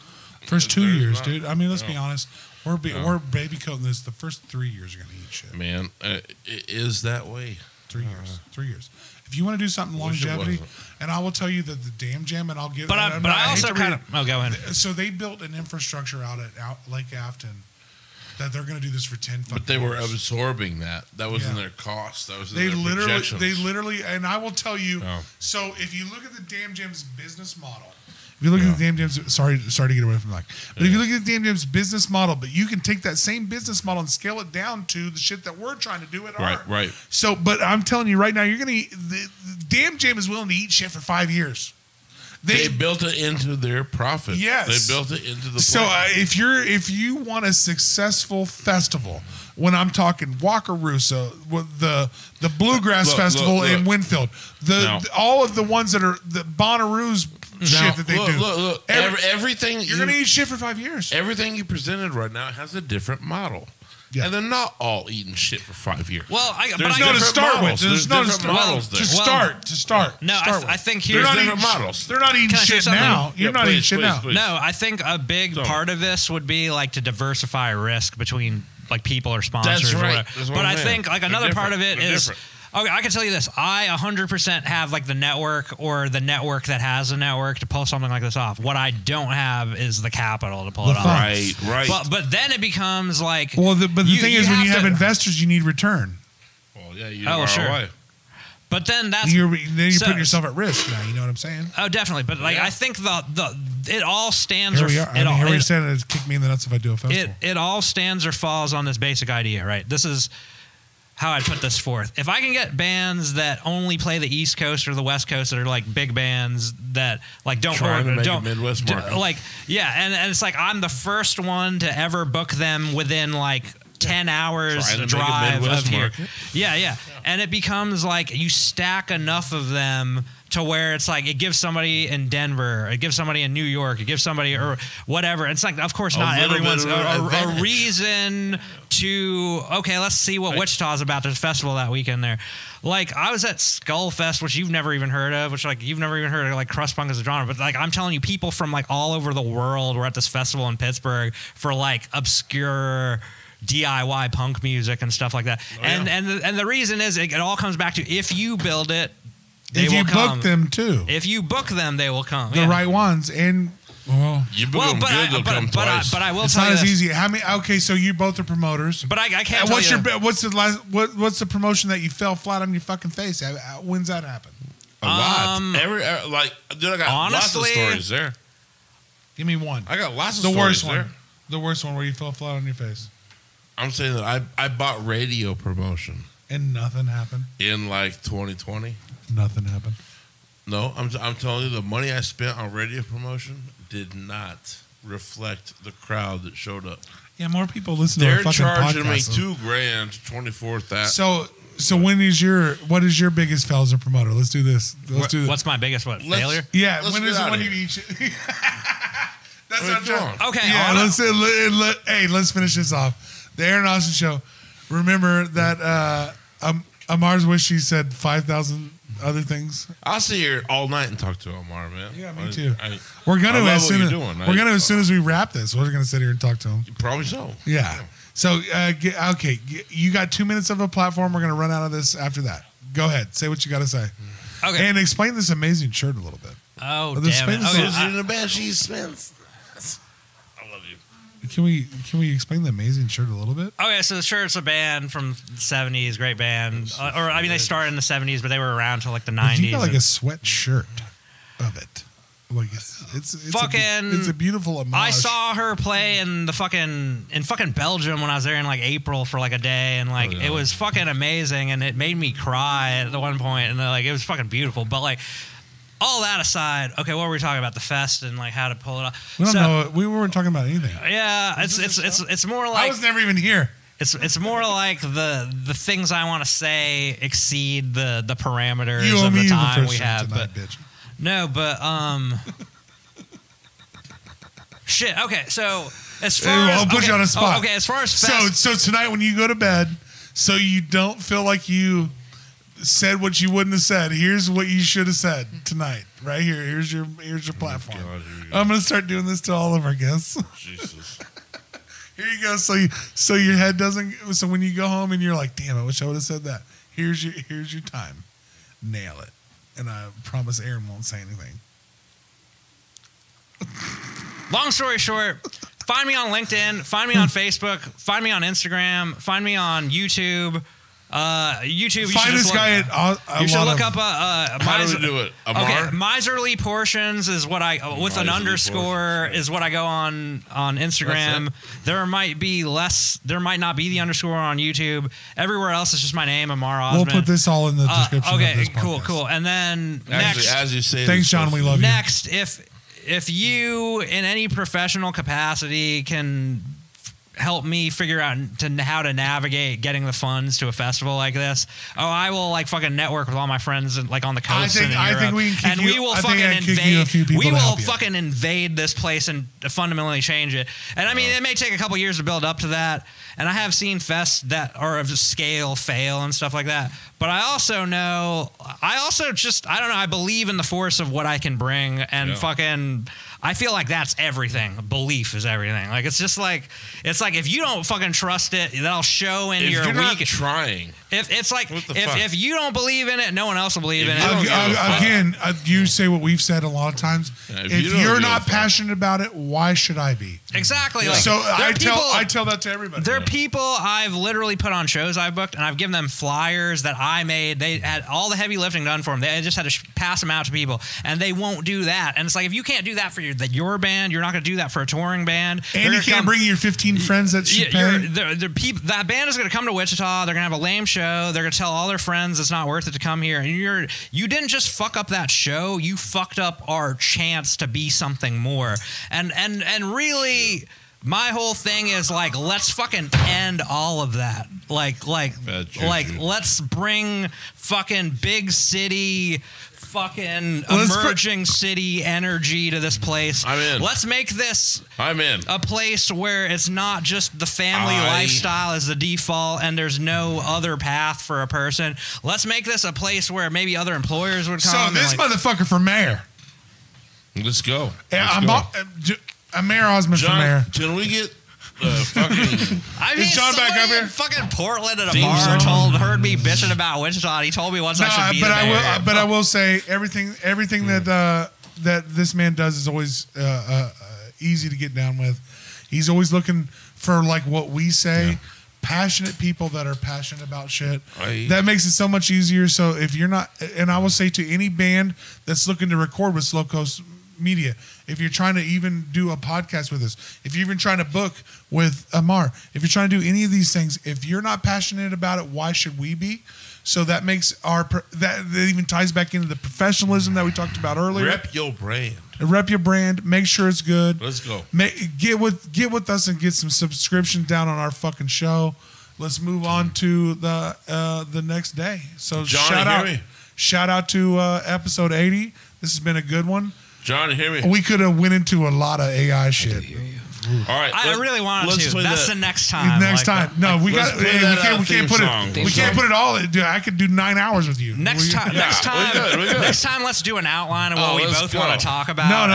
B: First 2 years, dude. I mean, let's be honest. We're baby coating this. The first 3 years are going to eat shit.
A: Man, it is that way.
B: 3 years. 3 years. If you want to do something longevity, and I will tell you that the Damn Jam, and I'll give.
C: But I also kind of. Oh, go ahead.
B: So they built an infrastructure out at Lake Afton that they're going to do this for 10 fucking
A: But they were
B: years.
A: absorbing that. That was in their cost. That was in
B: They
A: their projections.
B: literally, and I will tell you.
A: Oh.
B: So if you look at the Damn Jam's business model, if you look at the Damn Jam's, sorry to get away from that, but if you look at the Damn Jam's business model, but you can take that same business model and scale it down to the shit that we're trying to do at our.
A: Right.
B: So, but I'm telling you right now, you're gonna the Damn Jam is willing to eat shit for 5 years.
A: They built it into their profit.
B: Yes.
A: They built it into the
B: So
A: plan.
B: if you want a successful festival, when I'm talking Wakarusa, the Bluegrass Festival in Winfield, all of the ones that are the Bonnaroo's shit that they do.
A: Look. Everything
B: you're gonna eat shit for 5 years.
A: Everything you presented right now has a different model.
B: Yeah.
A: And they're not all eating shit for 5 years.
C: Well,
A: There's
B: no to
A: different
B: start with.
A: models.
B: There's no to
A: different models there.
B: To start.
C: No, I think
A: There's
C: here's
A: different models.
B: They're not eating
C: Can I say
B: shit
C: something?
B: now. You're not eating shit now.
A: please.
C: No, I think a big part of this would be like to diversify risk between like people or sponsors.
A: That's
C: or
A: right.
C: whatever.
A: That's what
C: But
A: I'm
C: I
A: saying.
C: think like
A: They're
C: another part of
A: different.
C: it
A: They're
C: is.
A: different.
C: Okay, I can tell you this. I 100% have like the network or the network that has a network to pull something like this off. What I don't have is the capital to pull it off.
A: Right.
C: But then it becomes like.
B: Well, the thing is, when you have
C: to-
B: investors, you need return.
A: Well, yeah, you
C: Oh,
A: ROI.
C: sure. But then that's
B: You're
C: so-
B: putting yourself at risk now. You know what I'm saying?
C: Oh, definitely. But like I think it all stands.
B: Here
C: or
B: we are. Here we're saying it's kick me in the nuts if I do a festival.
C: It all stands or falls on this basic idea, right? This is how I put this forth. If I can get bands that only play the East Coast or the West Coast that are like big bands that like don't
A: Trying to make
C: don't
A: a Midwest market.
C: like and it's like I'm the first one to ever book them within like 10 hours
A: Trying to make a
C: drive
A: Midwest
C: of here.
A: market.
C: Yeah. And it becomes like you stack enough of them to where it's like it gives somebody in Denver, it gives somebody in New York, it gives somebody or whatever. It's like, of course, not
A: little
C: everyone's
A: bit of
C: a
A: advantage.
C: reason to, okay, let's see what Wichita's about. There's a festival that weekend there. Like, I was at Skull Fest, which you've never even heard of, which, like, you've never even heard of, like, crust punk as a genre. But, like, I'm telling you, people from, like, all over the world were at this festival in Pittsburgh for, like, obscure DIY punk music and stuff like that.
A: Oh, yeah.
C: And the reason is it all comes back to if you build it, they
B: if
C: will
B: you
C: come.
B: book them too,
C: If you book them, they will come.
B: the right ones, and well,
A: You book them good, they'll come twice.
C: but I will
B: it's
C: tell
B: not
C: you
B: as
C: this.
B: easy. How many? Okay, so you both are promoters.
C: But I can't
B: And
C: tell
B: what's
C: you.
B: what's the last? What's the promotion that you fell flat on your fucking face? When's that happen?
A: A lot. Dude, I got
C: honestly-
A: lots of stories there.
B: Give me one.
A: I got lots of
B: The
A: stories
B: worst
A: there.
B: one. The worst one where you fell flat on your face
A: I'm saying that I bought radio promotion
B: and nothing happened.
A: in like 2020.
B: Nothing happened.
A: No, I'm telling you, the money I spent on radio promotion did not reflect the crowd that showed up.
B: Yeah, more people listen to
A: They're
B: our fucking
A: charging me
B: podcast.
A: $2,000, 24,000.
B: So what is your biggest fail as a promoter? Let's do this. Let's do this.
C: What's my biggest failure?
B: Yeah,
A: Let's
B: when
A: get
B: is
A: outta
B: when
A: here.
B: you eat shit? That's
A: What
B: what I'm
A: are you
B: trying.
A: doing?
C: Okay.
B: Yeah, let's finish this off. The Aaron Austin Show. Remember that Ammar's wish he said 5,000 other things.
A: I'll sit here all night and talk to Ammar, man.
B: Yeah, me too.
A: I
B: We're gonna
A: love
B: as
A: what
B: soon
A: you're
B: as
A: doing.
B: we're gonna as soon as we wrap this. We're gonna sit here and talk to him.
A: Probably so.
B: Yeah. So you got 2 minutes of a platform. We're gonna run out of this after that. Go ahead. Say what you got to say.
C: Okay.
B: And explain this amazing shirt a little bit.
C: Oh,
B: The
C: damn it.
B: Spence
C: Okay,
B: is
A: in a bad she smells. I love you.
B: Can we explain the amazing shirt a little bit?
C: okay, so the Shirt's a band from the 70s, great band. Or, I mean, they started in the 70s, but they were around till like the 90s.
B: You got like a sweatshirt of it. Like it's
C: fucking.
B: it's a beautiful homage.
C: I saw her play in fucking Belgium when I was there in like April for like a day, and like it was fucking amazing, and it made me cry at the one point, and like it was fucking beautiful. But like all that aside, okay, what were we talking about? The fest and like how to pull it off.
B: We don't know. We weren't talking about anything.
C: Yeah, it's more like
B: I was never even here.
C: It's more like the things I want to say exceed the parameters
B: You owe
C: of
B: me
C: the
B: the
C: time
B: first
C: we have,
B: tonight,
C: but.
B: bitch.
C: No, but shit. Okay, so as far
B: I'll put you on a spot.
C: okay, as far as fest,
B: So tonight when you go to bed, so you don't feel like you said what you wouldn't have said. Here's what you should have said tonight. Right here. Here's your platform.
A: God, here you go.
B: I'm gonna start doing this to all of our guests.
A: Jesus.
B: Here you go. So your head doesn't. So when you go home and you're like, damn, I wish I would have said that. Here's your time. Nail it. And I promise Aaron won't say anything.
C: long story short, find me on LinkedIn, find me on Facebook, find me on Instagram, find me on YouTube. YouTube.
B: Find this guy at.
C: You should look up
A: How do we do it? Ammar?
C: Okay, Miserly Portions is what I with an
A: Miserly
C: underscore
A: Portions,
C: is what I go on Instagram. There might not be the underscore on YouTube. Everywhere else is just my name, Ammar Osman.
B: We'll put this all in the description.
C: Okay,
B: of this podcast.
C: cool. And then
A: Actually,
C: next,
A: as you say,
B: Thanks, John. We love you.
C: next, if you in any professional capacity can help me figure out how to navigate getting the funds to a festival like this. I will like fucking network with all my friends and like on the coast and in Europe.
B: I think we can
C: and we will fucking invade. We will fucking invade this place and fundamentally change it. And I mean, it may take a couple years to build up to that. And I have seen fests that are of scale fail and stuff like that. But I also know, I don't know, I believe in the force of what I can bring and fucking. I feel like that's everything. Belief is everything. Like it's just like if you don't fucking trust it, that'll show in your
A: you're not
C: week.
A: trying.
C: If you don't believe in it, no one else will believe in it.
B: Again, you say what we've said a lot of times. If you're not passionate about it, why should I be?
C: Exactly.
B: Yeah.
C: Like,
B: So I tell that to everybody.
C: There are people I've literally put on shows I've booked, and I've given them flyers that I made. They had all the heavy lifting done for them. They just had to pass them out to people, and they won't do that. And it's like if you can't do that for your band, you're not going to do that for a touring band.
B: And you can't bring your 15 friends that should pay.
C: That band is going to come to Wichita. They're going to have a lame show. They're going to tell all their friends it's not worth it to come here. And you didn't just fuck up that show. You fucked up our chance to be something more. And really, my whole thing is like, let's fucking end all of that. Like let's bring fucking big city, fucking emerging city energy to this place.
A: I'm in.
C: Let's make this
A: a
C: place where it's not just the family lifestyle as the default and there's no other path for a person. Let's make this a place where maybe other employers would come.
B: So this motherfucker for mayor.
A: Let's go.
B: Ammar Osman for mayor.
A: Can we get fucking...
C: I mean,
B: Is John back up here?
C: in fucking Portland at a
A: Theme
C: bar
A: song.
C: heard me bitching about Wichita. And he told me once I should be the mayor.
B: But I will say everything that this man does is always easy to get down with. He's always looking for like what we say. Yeah. Passionate people that are passionate about shit. That makes it so much easier. So if you're not, and I will say to any band that's looking to record with Slow Coast Media, if you're trying to even do a podcast with us, if you're even trying to book with Ammar, if you're trying to do any of these things, if you're not passionate about it, why should we be? So that makes that even ties back into the professionalism that we talked about earlier.
A: Rep your brand.
B: Rep your brand. Make sure it's good.
A: Let's go.
B: Get with us and get some subscriptions down on our fucking show. Let's move on to the next day. So shout out to episode 80. This has been a good one.
A: John, hear me.
B: We could have went into a lot of AI shit.
A: All right,
C: I really wanted to. That's the next time.
B: Next time. No, we can't put it. We can't put it all. Dude, I could do 9 hours with you.
C: Next time. Next time, let's do an outline of what we both want to talk about.
B: No.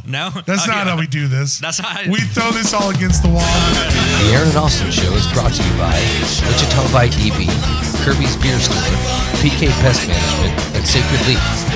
C: No.
B: That's not how we do this.
C: That's not.
B: We throw this all against the wall.
D: The Aaron Austin Show is brought to you by Wichita by EV. Kirby's Beer Store, PK Pest Management, and Sacred Leaf.